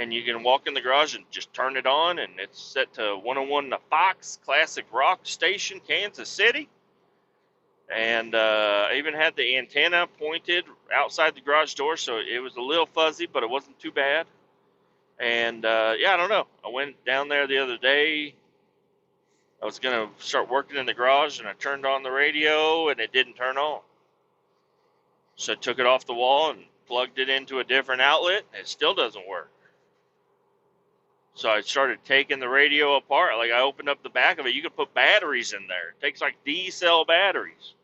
And you can walk in the garage and just turn it on, and it's set to 101 The Fox, classic rock station, Kansas City. And I even had the antenna pointed outside the garage door, so it was a little fuzzy, but it wasn't too bad. And, I don't know. I went down there the other day. I was going to start working in the garage, and I turned on the radio, and it didn't turn on. So I took it off the wall and plugged it into a different outlet, and it still doesn't work. So I started taking the radio apart. Like, I opened up the back of it. You could put batteries in there. It takes like D-cell batteries.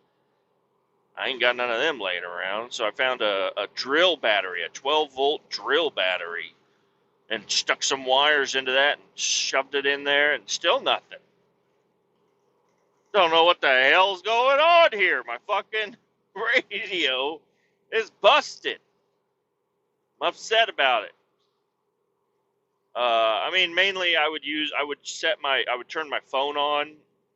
I ain't got none of them laying around. So I found a drill battery, a 12-volt drill battery, and stuck some wires into that and shoved it in there, and still nothing. Don't know what the hell's going on here. My fucking radio is busted. I'm upset about it. Mainly I would turn my phone on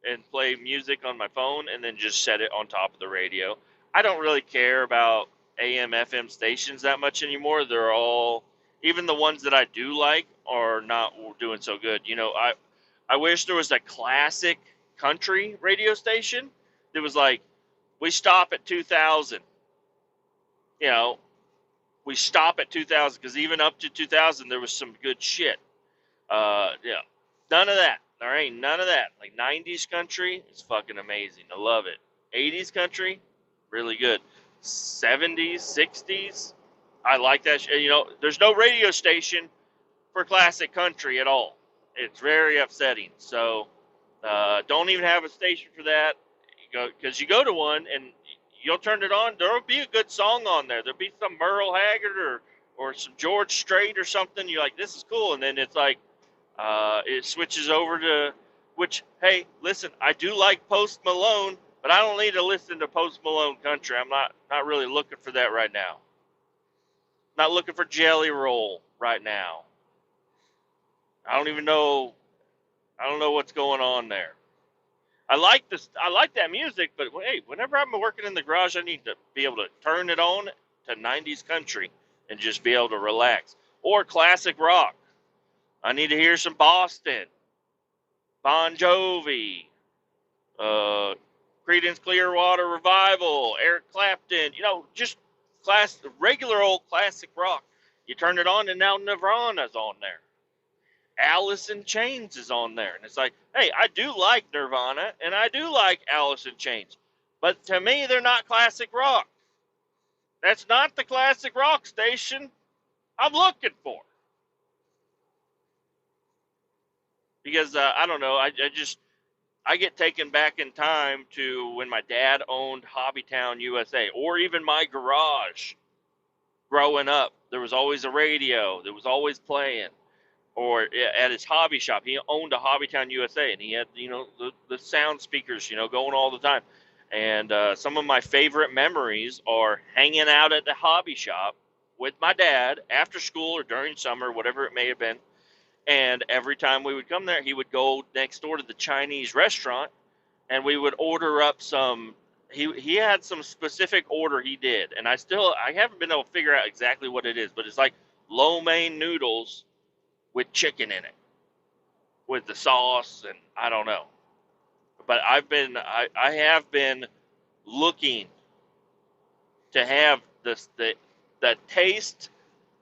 and play music on my phone and then just set it on top of the radio. I don't really care about AM, FM stations that much anymore. They're all, even the ones that I do like, are not doing so good. I wish there was a classic country radio station that was like, we stop at 2000. We stop at 2000, because even up to 2000 there was some good shit. None of that. There ain't none of that. Like 90s country, it's fucking amazing. I love it. 80s country, really good. 70s, 60s, I like that. There's no radio station for classic country at all. It's very upsetting. So don't even have a station for that. Because you go to one and you'll turn it on. There'll be a good song on there. There'll be some Merle Haggard or some George Strait or something. You're like, this is cool. And then it's like, it switches over to, which, hey, listen, I do like Post Malone, but I don't need to listen to Post Malone country. I'm not really looking for that right now. Not looking for Jelly Roll right now. I don't know what's going on there. I like that music, but hey, whenever I'm working in the garage, I need to be able to turn it on to 90s country and just be able to relax. Or classic rock. I need to hear some Boston, Bon Jovi, Creedence Clearwater Revival, Eric Clapton, just regular old classic rock. You turn it on and now Nirvana's on there. Alice in Chains is on there. And it's like, hey, I do like Nirvana and I do like Alice in Chains. But to me, they're not classic rock. That's not the classic rock station I'm looking for. Because, I don't know, I get taken back in time to when my dad owned Hobbytown, USA, or even my garage growing up. There was always a radio that was always playing. or at his hobby shop. He owned a Hobbytown USA, and he had, the sound speakers, going all the time. And some of my favorite memories are hanging out at the hobby shop with my dad after school or during summer, whatever it may have been. And every time we would come there, he would go next door to the Chinese restaurant, and we would order up some. He had some specific order he did, and I haven't been able to figure out exactly what it is, but it's like lo mein noodles with chicken in it, with the sauce, and I don't know. But I have been looking to have the taste,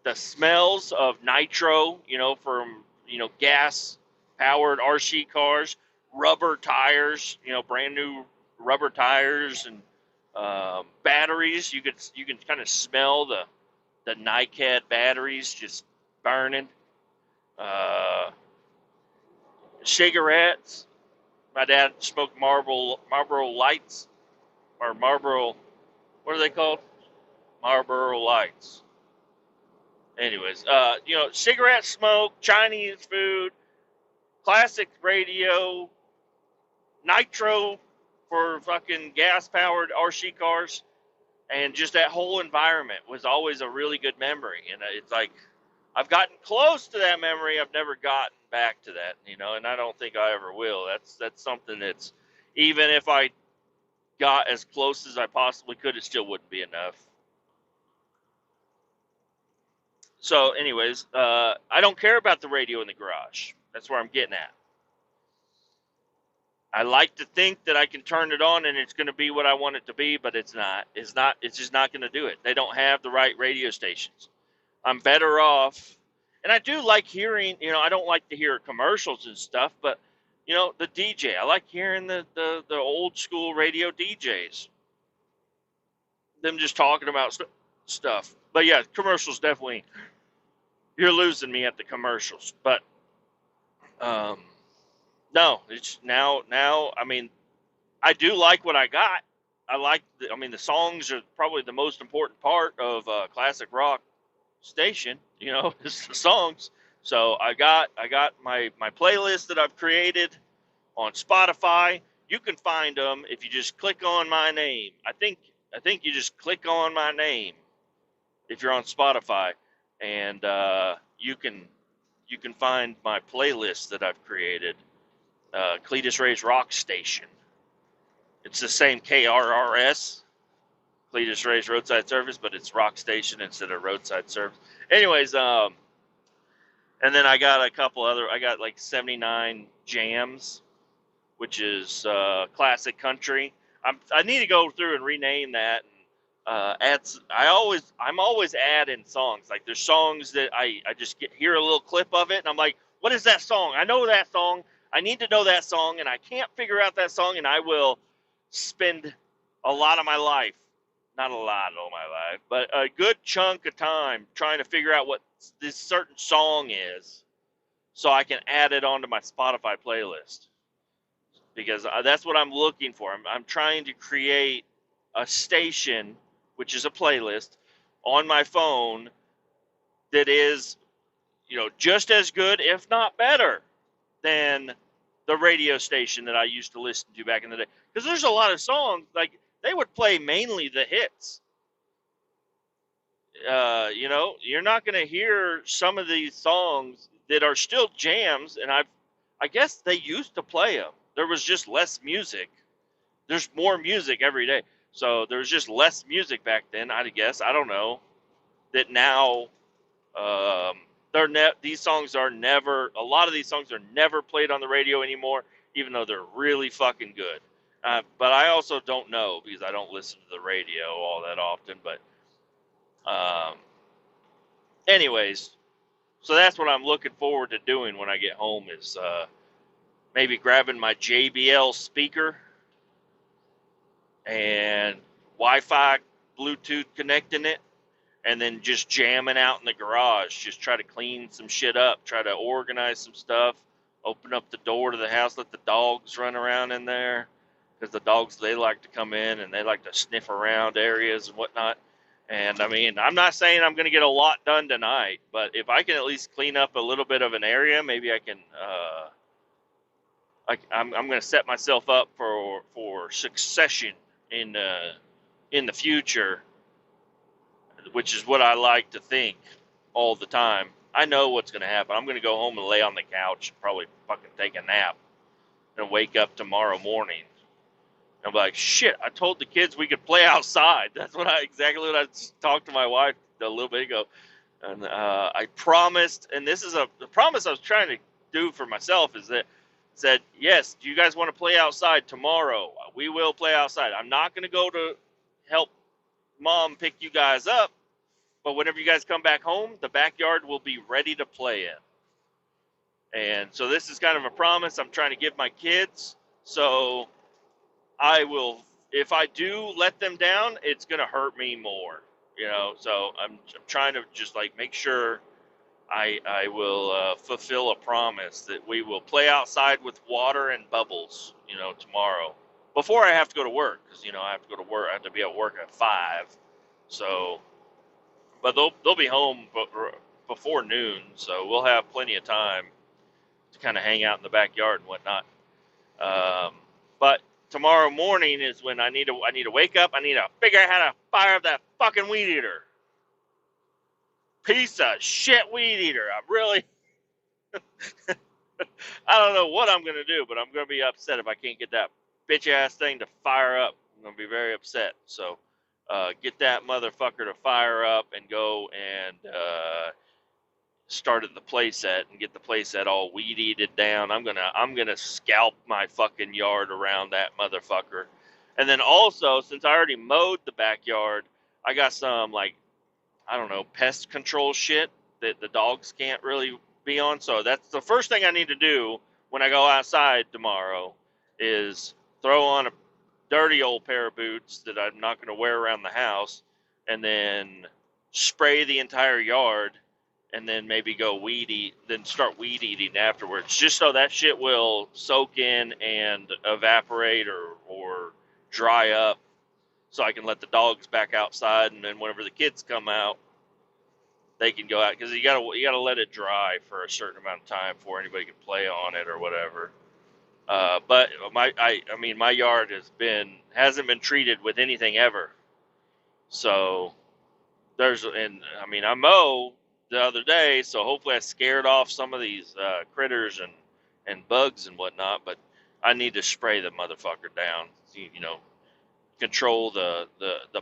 the smells of nitro, from gas powered RC cars, rubber tires, brand new rubber tires, and batteries. You can kind of smell the NiCad batteries just burning. Uh, Cigarettes. My dad smoked Marlboro Lights, or Marlboro. What are they called? Marlboro Lights. Anyways, cigarette smoke, Chinese food, classic radio, nitro for fucking gas powered RC cars, and just that whole environment was always a really good memory. And it's like I've gotten close to that memory. I've never gotten back to that, and I don't think I ever will. That's something that's, even if I got as close as I possibly could, it still wouldn't be enough. So, anyways, I don't care about the radio in the garage. That's where I'm getting at. I like to think that I can turn it on and it's going to be what I want it to be, but it's not. It's not. It's just not going to do it. They don't have the right radio stations. I'm better off. And I do like hearing, I don't like to hear commercials and stuff, but, the DJ. I like hearing the old school radio DJs. Them just talking about stuff. But yeah, commercials definitely, you're losing me at the commercials. But, no, it's now, I mean, I do like what I got. I like, the songs are probably the most important part of a classic rock station, it's the songs. So I got my playlist that I've created on Spotify. You can find them if you just click on my name. I think you just click on my name if you're on Spotify, and you can find my playlist that I've created. Kletus Ray's Rock Station. It's the same KRRS, Kletus Ray's Roadside Service, but it's Rock Station instead of Roadside Service. Anyways, and then I got a couple other. I got like 79 Jams, which is classic country. I need to go through and rename that. And I'm always adding songs. Like there's songs that I just hear a little clip of it, and I'm like, what is that song? I know that song. I need to know that song, and I can't figure out that song, and I will spend a lot of my life, not a lot of my life, but a good chunk of time trying to figure out what this certain song is so I can add it onto my Spotify playlist. Because that's what I'm looking for. I'm trying to create a station, which is a playlist, on my phone that is, just as good, if not better, than the radio station that I used to listen to back in the day. Because there's a lot of songs, like, they would play mainly the hits. You're not going to hear some of these songs that are still jams, and I guess they used to play them. There was just less music. There's more music every day. So there's just less music back then, I guess. I don't know. That now, these songs are never, a lot of these songs are never played on the radio anymore, even though they're really fucking good. But I also don't know because I don't listen to the radio all that often. But anyways, so that's what I'm looking forward to doing when I get home is maybe grabbing my JBL speaker and Wi-Fi, Bluetooth connecting it, and then just jamming out in the garage. Just try to clean some shit up, try to organize some stuff, open up the door to the house, let the dogs run around in there, because the dogs, they like to come in and they like to sniff around areas and whatnot. And I mean, I'm not saying I'm going to get a lot done tonight, but if I can at least clean up a little bit of an area, maybe I can. I'm going to set myself up for succession in the future, which is what I like to think all the time. I know what's going to happen. I'm going to go home and lay on the couch and probably fucking take a nap and wake up tomorrow morning. I'm like, shit, I told the kids we could play outside. That's exactly what I talked to my wife a little bit ago. And I promised, and this is the promise I was trying to do for myself, is that said, yes, do you guys want to play outside tomorrow? We will play outside. I'm not going to go to help mom pick you guys up, but whenever you guys come back home, the backyard will be ready to play in. And so this is kind of a promise I'm trying to give my kids. So I will, if I do let them down, it's going to hurt me more, so I'm trying to just like make sure I will fulfill a promise that we will play outside with water and bubbles, tomorrow before I have to go to work, because I have to go to work. I have to be at work at 5. So, but they'll be home before noon, so we'll have plenty of time to kind of hang out in the backyard and whatnot. But tomorrow morning is when I need to wake up. I need to figure out how to fire up that fucking weed eater. Piece of shit weed eater. I'm really I don't know what I'm going to do, but I'm going to be upset if I can't get that bitch ass thing to fire up. I'm going to be very upset. So, get that motherfucker to fire up and go and start at the playset and get the playset all weed eated down. I'm gonna scalp my fucking yard around that motherfucker. And then also, since I already mowed the backyard, I got some, like, I don't know, pest control shit that the dogs can't really be on. So that's the first thing I need to do when I go outside tomorrow, is throw on a dirty old pair of boots that I'm not going to wear around the house, and then spray the entire yard, and then maybe then start weed eating afterwards, just so that shit will soak in and evaporate or dry up, so I can let the dogs back outside, and then whenever the kids come out, they can go out, because you gotta let it dry for a certain amount of time before anybody can play on it or whatever. But my yard hasn't been treated with anything ever. So I mow the other day, so hopefully I scared off some of these critters and bugs and whatnot. But I need to spray the motherfucker down. Control the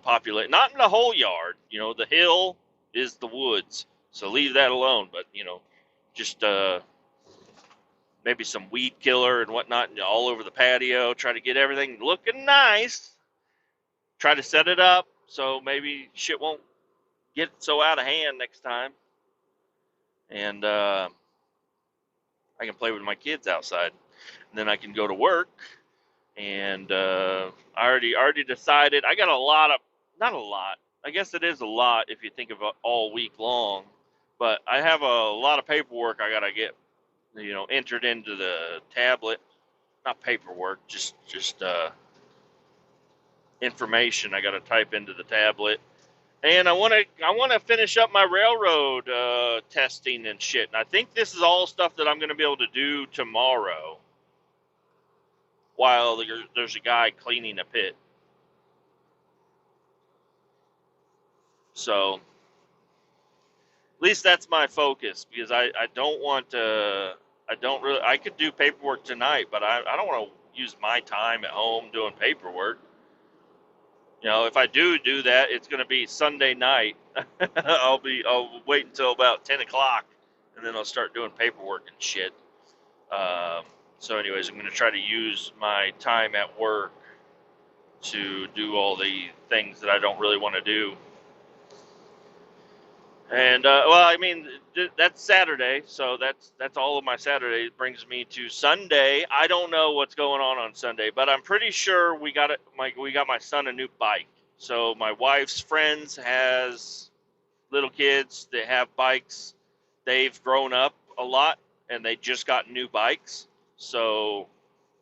population, not in the whole yard. The hill is the woods, so leave that alone. But just maybe some weed killer and whatnot all over the patio. Try to get everything looking nice. Try to set it up so maybe shit won't get so out of hand next time. And I can play with my kids outside. And then I can go to work. And I already decided. I got not a lot. I guess it is a lot if you think of it all week long. But I have a lot of paperwork I got to get entered into the tablet. Not paperwork, just information I got to type into the tablet. And I want to finish up my railroad testing and shit. And I think this is all stuff that I'm going to be able to do tomorrow, while there's a guy cleaning a pit. So at least that's my focus, because I don't want to. I could do paperwork tonight, but I don't want to use my time at home doing paperwork. If I do that, it's going to be Sunday night. I'll wait until about 10 o'clock, and then I'll start doing paperwork and shit. So anyways, I'm going to try to use my time at work to do all the things that I don't really want to do. And that's Saturday, so that's all of my Saturday. It brings me to Sunday. I don't know what's going on Sunday, but I'm pretty sure we got my son a new bike. So my wife's friends has little kids that have bikes. They've grown up a lot, and they just got new bikes. So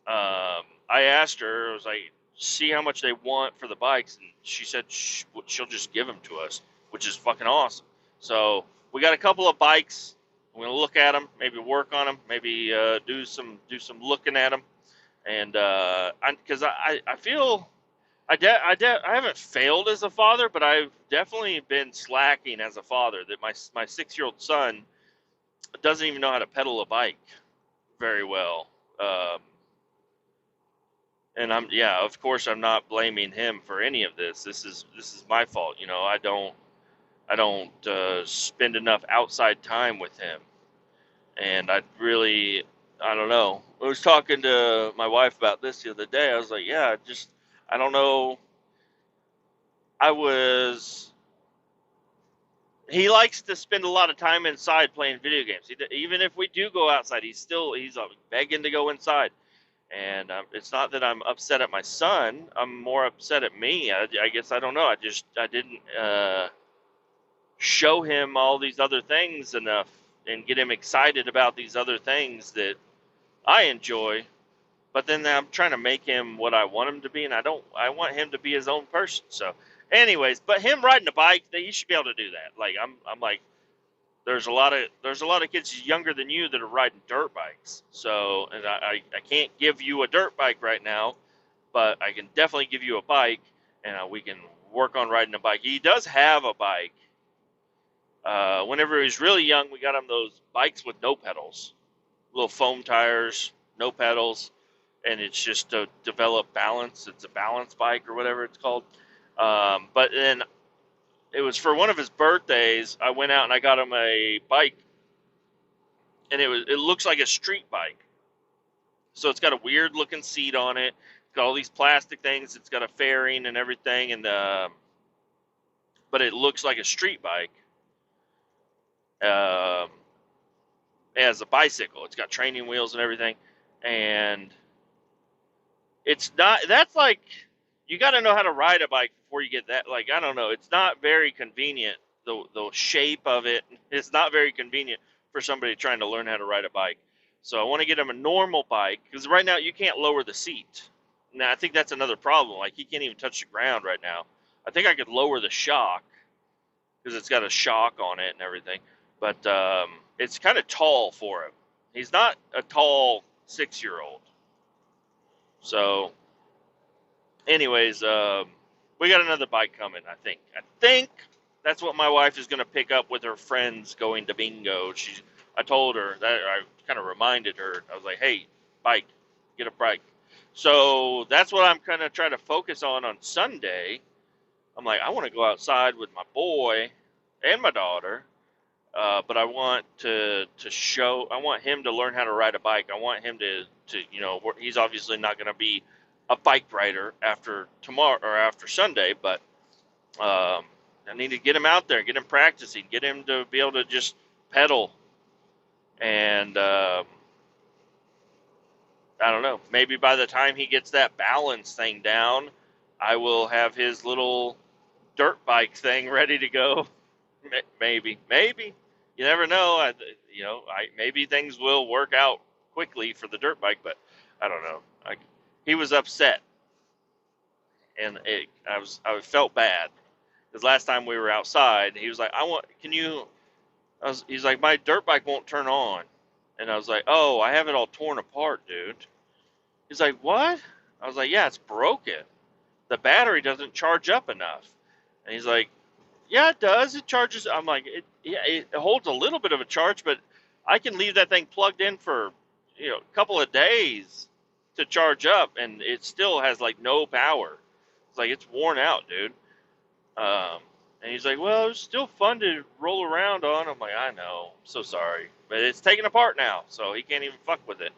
I asked her, I was like, see how much they want for the bikes, and she said she'll just give them to us, which is fucking awesome. So we got a couple of bikes. We're gonna look at them, maybe work on them, maybe do some looking at them, and because I feel I haven't failed as a father, but I've definitely been slacking as a father. That my 6-year-old son doesn't even know how to pedal a bike very well. Um, and of course, I'm not blaming him for any of this. This is my fault. I don't spend enough outside time with him, and I don't know. I was talking to my wife about this the other day. I was like, yeah, I don't know. I was. He likes to spend a lot of time inside playing video games. Even if we do go outside, he's begging to go inside. And it's not that I'm upset at my son. I'm more upset at me. I guess I don't know. I didn't show him all these other things enough and get him excited about these other things that I enjoy. But then I'm trying to make him what I want him to be, and I want him to be his own person. So, anyways, but him riding a bike, he should be able to do that. Like I'm like, there's a lot of kids younger than you that are riding dirt bikes. So, and I can't give you a dirt bike right now, but I can definitely give you a bike, and we can work on riding a bike. He does have a bike. Whenever he was really young, we got him those bikes with no pedals, little foam tires, no pedals, and it's just to develop balance. It's a balance bike or whatever it's called. But then it was for one of his birthdays. I went out and I got him a bike, and it looks like a street bike. So it's got a weird looking seat on it. It's got all these plastic things. It's got a fairing and everything, and but it looks like a street bike. Um, as a bicycle, it's got training wheels and everything, and it's not. That's like you got to know how to ride a bike before you get that. Like I don't know. It's not very convenient. The shape of it is not very convenient for somebody trying to learn how to ride a bike. So I want to get him a normal bike because right now you can't lower the seat. Now I think that's another problem. Like he can't even touch the ground right now. I think I could lower the shock because it's got a shock on it and everything. But it's kind of tall for him. He's not a tall 6-year-old. So, anyways, we got another bike coming. I think that's what my wife is going to pick up with her friends going to bingo. I told her that I kind of reminded her. I was like, "Hey, bike, get a bike." So that's what I'm kind of trying to focus on Sunday. I'm like, I want to go outside with my boy and my daughter. But I want I want him to learn how to ride a bike. I want him to he's obviously not going to be a bike rider after tomorrow or after Sunday, but I need to get him out there, get him practicing, get him to be able to just pedal. And I don't know, maybe by the time he gets that balance thing down, I will have his little dirt bike thing ready to go. Maybe. You never know. Maybe things will work out quickly for the dirt bike, but I don't know. He was upset, and I felt bad because last time we were outside, he was like, he's like, my dirt bike won't turn on, and I was like, oh, I have it all torn apart, dude. He's like, what? I was like, yeah, it's broken. The battery doesn't charge up enough, and he's like, yeah, it does. It charges. I'm like, it holds a little bit of a charge, but I can leave that thing plugged in for, a couple of days to charge up, and it still has like no power. It's like it's worn out, dude. And he's like, well, it's still fun to roll around on. I'm like, I know. I'm so sorry, but it's taken apart now, so he can't even fuck with it.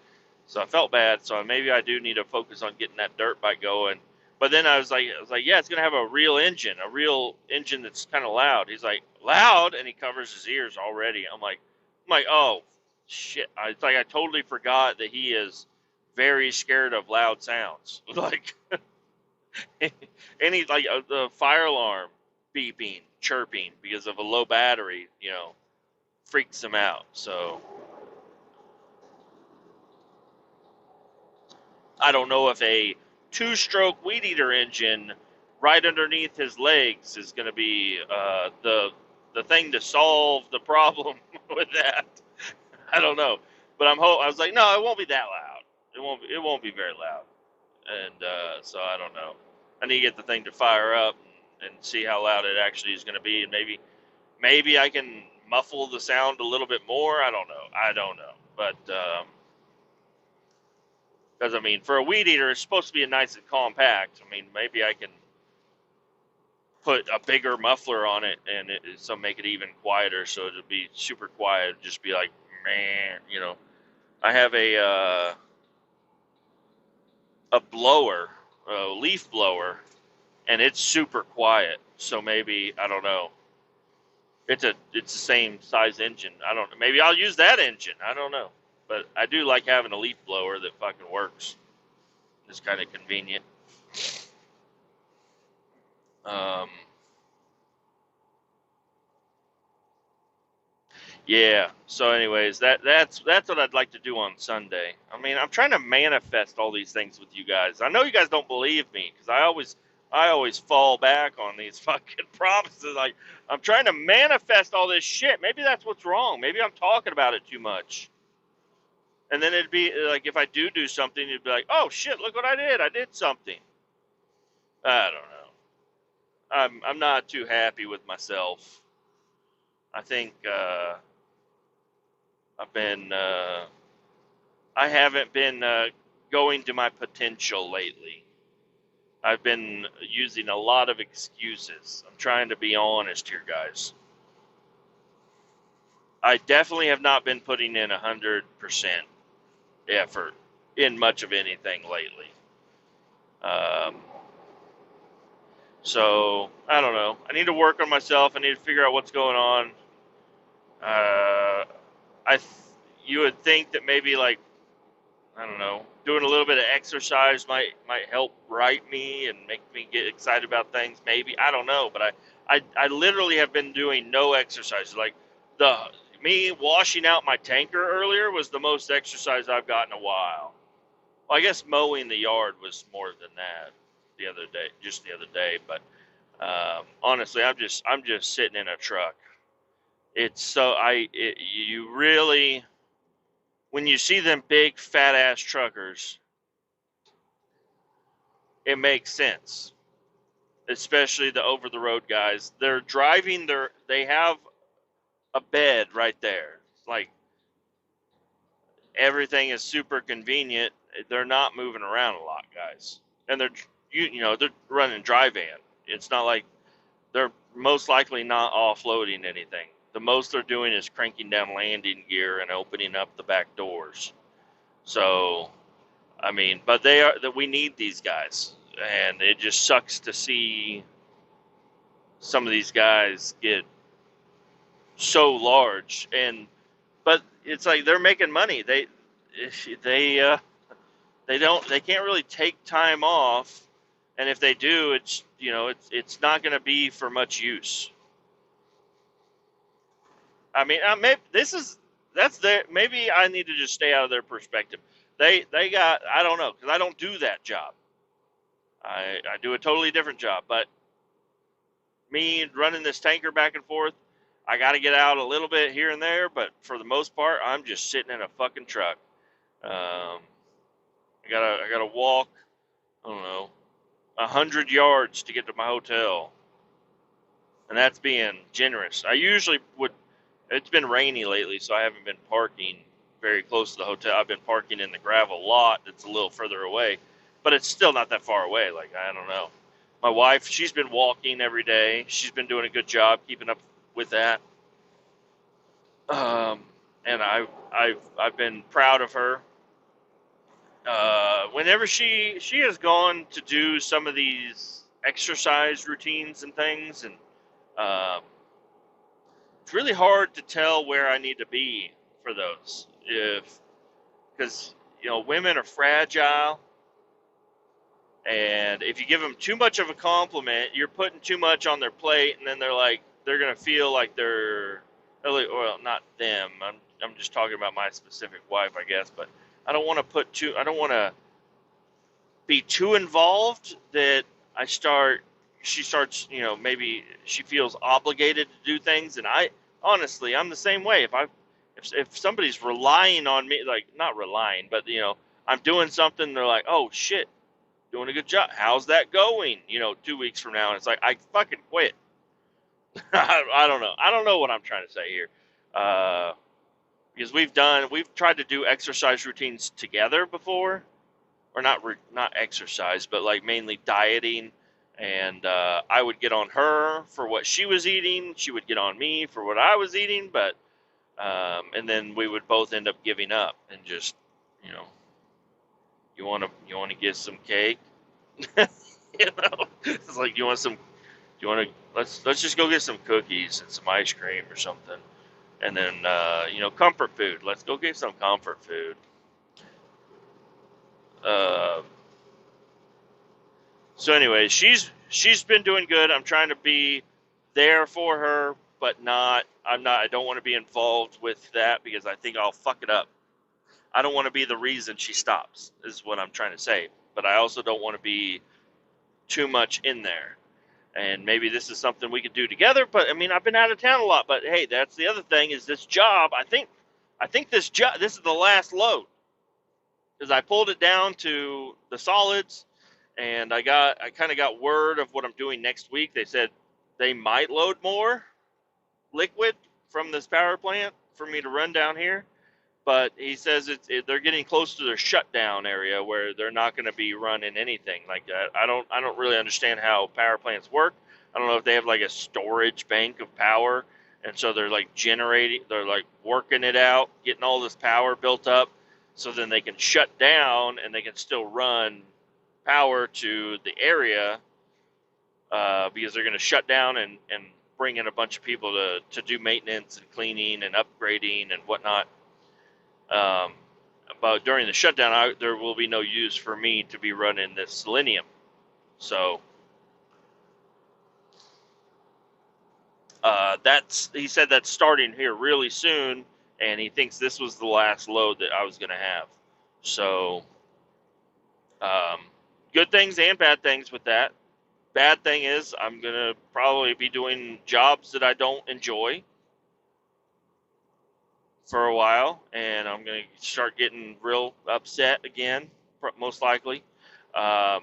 So I felt bad. So maybe I do need to focus on getting that dirt bike going. But then I was like, yeah, it's gonna have a real engine that's kind of loud. He's like, loud, and he covers his ears already. I'm like, oh shit! It's like I totally forgot that he is very scared of loud sounds. Like any like the fire alarm beeping, chirping because of a low battery, freaks him out. So I don't know if a two-stroke weed eater engine right underneath his legs is going to be the thing to solve the problem with that. I don't know, but I was like, no, it won't be that loud. It won't be very loud, and so I don't know. I need to get the thing to fire up and see how loud it actually is going to be, and maybe I can muffle the sound a little bit more. I don't know, but because I mean, for a weed eater, it's supposed to be nice and compact. I mean, maybe I can put a bigger muffler on it and so make it even quieter, so it'll be super quiet. Just be like, man, I have a blower, a leaf blower, and it's super quiet. So maybe I don't know. It's the same size engine. I don't know. Maybe I'll use that engine. I don't know. But I do like having a leaf blower that fucking works. It's kind of convenient. Um, yeah. So, anyways, that's what I'd like to do on Sunday. I mean, I'm trying to manifest all these things with you guys. I know you guys don't believe me because I always fall back on these fucking promises. Like, I'm trying to manifest all this shit. Maybe that's what's wrong. Maybe I'm talking about it too much. And then it'd be like, if I do something, you'd be like, oh shit, look what I did. I did something. I don't know. I'm not too happy with myself. I think I haven't been going to my potential lately. I've been using a lot of excuses. I'm trying to be honest here, guys. I definitely have not been putting in 100% effort in much of anything lately. So I don't know. I need to work on myself. I need to figure out what's going on. You would think that maybe, like, I don't know, doing a little bit of exercise might help right me and make me get excited about things. Maybe, I don't know, but I literally have been doing no exercise. Like, me washing out my tanker earlier was the most exercise I've gotten in a while. Well, I guess mowing the yard was more than that the other day. But honestly, I'm just sitting in a truck. It's so you really, when you see them big fat ass truckers, it makes sense. Especially the over the road guys. They're driving they have a bed right there. Like, everything is super convenient. They're not moving around a lot, guys. And they're running dry van. It's not like they're most likely not offloading anything. The most they're doing is cranking down landing gear and opening up the back doors. So, I mean, but we need these guys, and it just sucks to see some of these guys get so large. But it's like they're making money. They can't really take time off, and if they do, it's not going to be for much use. I mean, maybe I need to just stay out of their perspective. They got, I don't know, because I don't do that job. I do a totally different job, but me running this tanker back and forth, I got to get out a little bit here and there, but for the most part, I'm just sitting in a fucking truck. I gotta walk, I don't know, 100 yards to get to my hotel, and that's being generous. I usually would. It's been rainy lately, so I haven't been parking very close to the hotel. I've been parking in the gravel lot that's a little further away, but it's still not that far away. Like, I don't know. My wife, she's been walking every day. She's been doing a good job keeping up with that. And I've been proud of her. Whenever she has gone to do some of these exercise routines and things, and it's really hard to tell where I need to be for those, because women are fragile, and if you give them too much of a compliment, you're putting too much on their plate, and then they're gonna feel like well, not them. I'm just talking about my specific wife, I guess, but I don't want to be too involved that she starts, maybe she feels obligated to do things. And honestly, I'm the same way. If somebody's relying on me, like not relying, but, I'm doing something, they're like, oh shit, doing a good job. How's that going? 2 weeks from now. And it's like, I fucking quit. I don't know. I don't know what I'm trying to say here. Because we've tried to do exercise routines together before, or not exercise, but like mainly dieting. And I would get on her for what she was eating. She would get on me for what I was eating. But and then we would both end up giving up and just, you know, you want to get some cake, It's like you want to let's just go get some cookies and some ice cream or something, and then comfort food. Let's go get some comfort food. Uh, So anyway, she's been doing good. I'm trying to be there for her, but not. I'm not. I don't want to be involved with that because I think I'll fuck it up. I don't want to be the reason she stops. Is what I'm trying to say. But I also don't want to be too much in there. And maybe this is something we could do together. But I mean, I've been out of town a lot. But hey, that's the other thing is this job. I think this job. This is the last load because I pulled it down to the solids, and I kind of got word of what I'm doing next week. They said they might load more liquid from this power plant for me to run down here, but he says they're getting close to their shutdown area where they're not going to be running anything like that. I don't really understand how power plants work. I don't know if they have like a storage bank of power, and so they're like they're like working it out, getting all this power built up, so then they can shut down and they can still run power to the area because they're going to shut down and bring in a bunch of people to do maintenance and cleaning and upgrading and whatnot. But during the shutdown, there will be no use for me to be running this selenium. So he said that's starting here really soon, and he thinks this was the last load that I was going to have. So good things and bad things with that. Bad thing is I'm going to probably be doing jobs that I don't enjoy for a while, and I'm going to start getting real upset again, most likely. So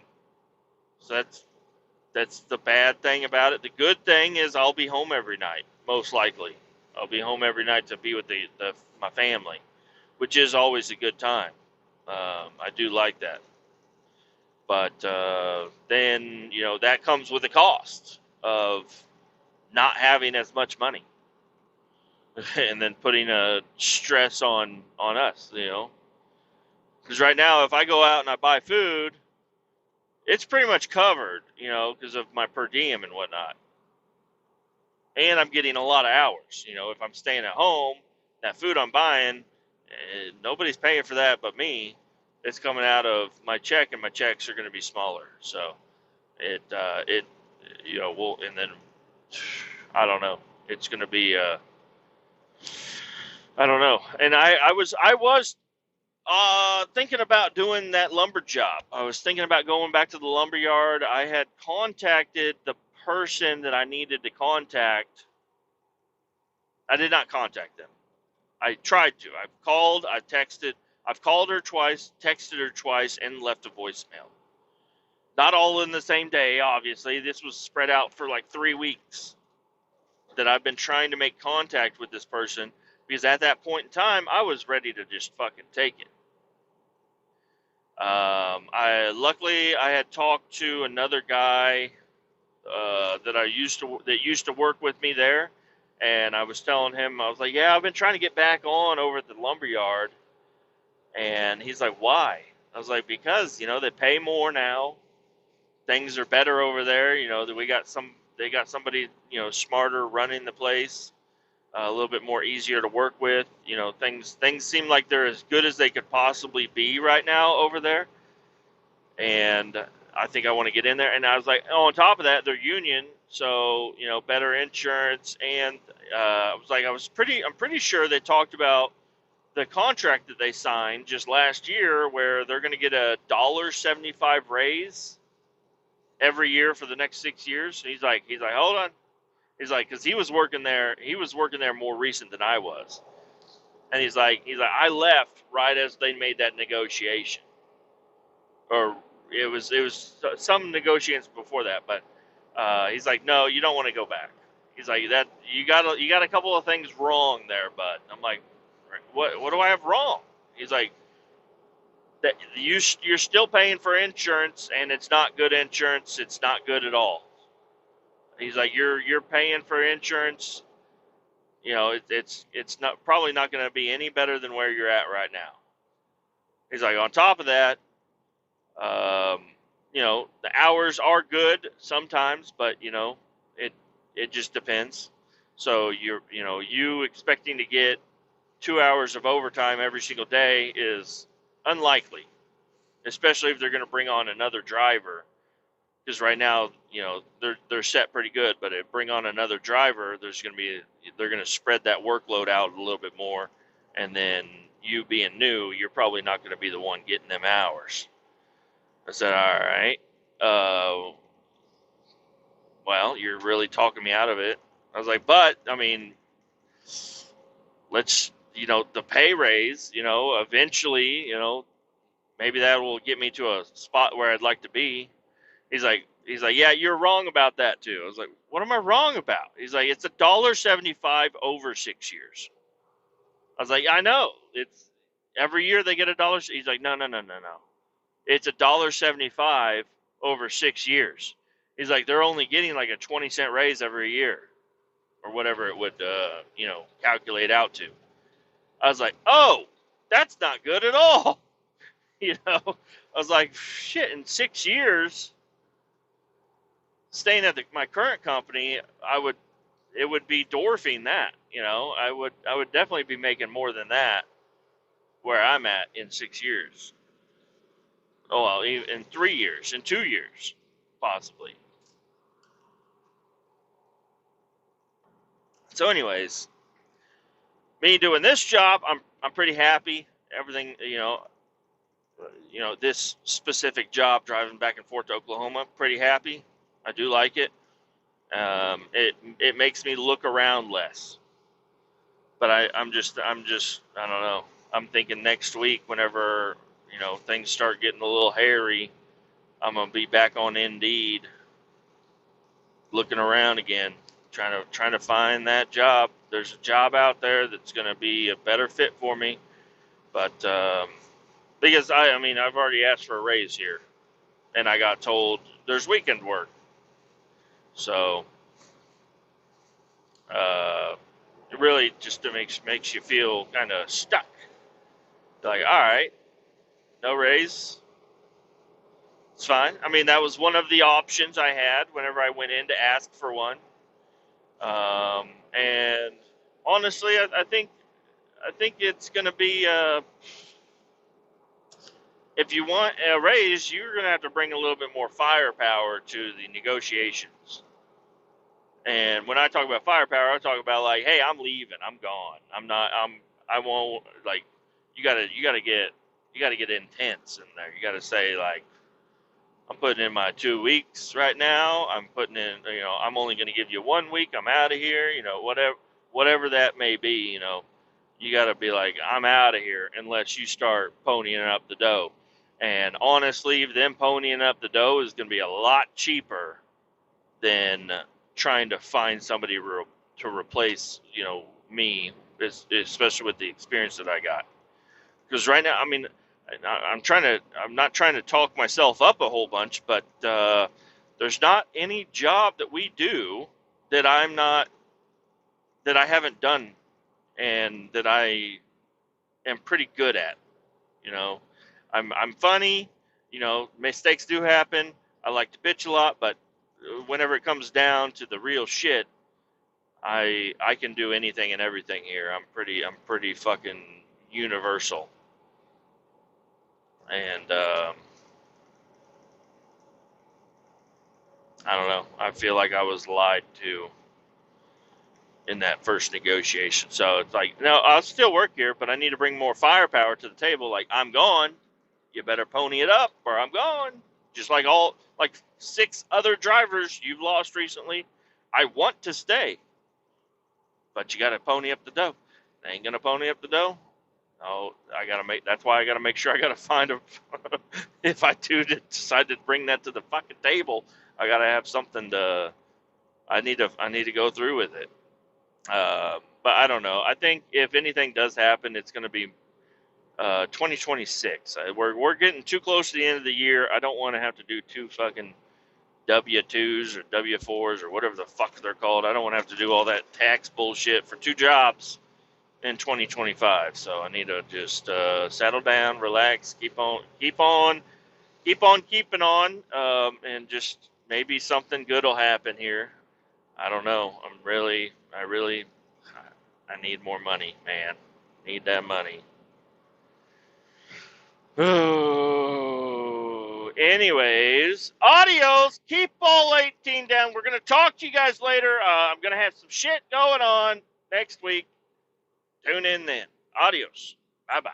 that's the bad thing about it. The good thing is I'll be home every night, most likely. I'll be home every night to be with my family, which is always a good time. I do like that. But then, that comes with a cost of not having as much money. And then putting a stress on us, because right now if I go out and I buy food, it's pretty much covered, because of my per diem and whatnot, and I'm getting a lot of hours. If I'm staying at home, that food I'm buying, nobody's paying for that but me. It's coming out of my check, and my checks are going to be smaller, so it will, and then I don't know, it's going to be I don't know. And I was thinking about doing that lumber job. I was thinking about going back to the lumber yard. I had contacted the person that I needed to contact. I did not contact them. I tried to. I've called, I texted, I've called her twice, texted her twice, and left a voicemail. Not all in the same day, obviously. This was spread out for like 3 weeks that I've been trying to make contact with this person, because at that point in time, I was ready to just fucking take it. Luckily I had talked to another guy that used to work with me there, and I was telling him, I was like, yeah, I've been trying to get back on over at the lumberyard, and he's like, why? I was like, because they pay more now, things are better over there, that they got somebody smarter running the place, a little bit more easier to work with. Things seem like they're as good as they could possibly be right now over there. And I think I want to get in there. And I was like, oh, on top of that, they're union, so better insurance. And I'm pretty sure they talked about the contract that they signed just last year, where they're going to get a $1.75 raise every year for the next 6 years. He's like, hold on. He's like, because he was working there more recent than I was, and he's like, I left right as they made that negotiation, or it was some negotiations before that, but he's like, no, you don't want to go back. He's like, that you got a couple of things wrong there, bud. I'm like, what do I have wrong? He's like, that you're still paying for insurance, and it's not good insurance. It's not good at all. He's like, you're paying for insurance. You know, it's not probably not going to be any better than where you're at right now. He's like, on top of that, um, the hours are good sometimes, but it it just depends. So you expecting to get 2 hours of overtime every single day is unlikely, especially if they're going to bring on another driver. Because right now, they're set pretty good, but if bring on another driver, they're going to spread that workload out a little bit more, and then you being new, you're probably not going to be the one getting them hours. I said, all right, well, you're really talking me out of it. I was like, but I mean, let's the pay raise, eventually, maybe that will get me to a spot where I'd like to be. He's like, yeah, you're wrong about that too. I was like, what am I wrong about? He's like, it's $1.75 over 6 years. I was like, I know. It's every year they get $1. He's like, no, no, no, no, no. It's $1.75 over 6 years. He's like, they're only getting like a 20-cent raise every year, or whatever it would, calculate out to. I was like, oh, that's not good at all. I was like, shit, in 6 years, staying at my current company, it would be dwarfing that. I would definitely be making more than that where I'm at in 6 years. Oh well, in 3 years, in 2 years, possibly. So, anyways, me doing this job, I'm pretty happy. Everything, this specific job, driving back and forth to Oklahoma, pretty happy. I do like it. It makes me look around less. But I'm just I don't know. I'm thinking next week, whenever things start getting a little hairy, I'm gonna be back on Indeed, looking around again, trying to find that job. There's a job out there that's gonna be a better fit for me, but because I mean I've already asked for a raise here, and I got told there's weekend work, so it really just makes you feel kind of stuck. Like, all right, no raise. It's fine. I mean, that was one of the options I had whenever I went in to ask for one. And honestly, I think it's going to be if you want a raise, you're going to have to bring a little bit more firepower to the negotiations. And when I talk about firepower, I talk about like, hey, I'm leaving, I'm gone, I won't, like, you got to get intense in there. You got to say like, I'm putting in my 2 weeks right now. I'm putting in, I'm only going to give you 1 week. I'm out of here. Whatever that may be. You got to be like, I'm out of here unless you start ponying up the dough. And honestly, them ponying up the dough is going to be a lot cheaper than trying to find somebody to replace, me, especially with the experience that I got. Because right now, I mean, I'm not trying to talk myself up a whole bunch, but there's not any job that we do that that I haven't done, and that I am pretty good at. You know, I'm funny. Mistakes do happen. I like to bitch a lot, but whenever it comes down to the real shit, I can do anything and everything here. I'm pretty fucking universal. And I don't know. I feel like I was lied to in that first negotiation. So it's like, no, I'll still work here, but I need to bring more firepower to the table. Like, I'm gone. You better pony it up or I'm gone. Just like like 6 other drivers you've lost recently. I want to stay, but you got to pony up the dough. They ain't going to pony up the dough. Oh, that's why I got to make sure I got to find a, if I do decide to bring that to the fucking table, I got to have something I need to go through with it. But I don't know. I think if anything does happen, it's going to be 2026. We're getting too close to the end of the year. I don't want to have to do 2 fucking W-2s or W-4s or whatever the fuck they're called. I don't want to have to do all that tax bullshit for 2 jobs in 2025. So I need to just settle down, relax, keep on keeping on, and just maybe something good will happen here. I don't know. I need more money, man. Need that money. Anyways, adios. Keep all 18 down. We're going to talk to you guys later. I'm going to have some shit going on next week. Tune in then. Adios. Bye-bye.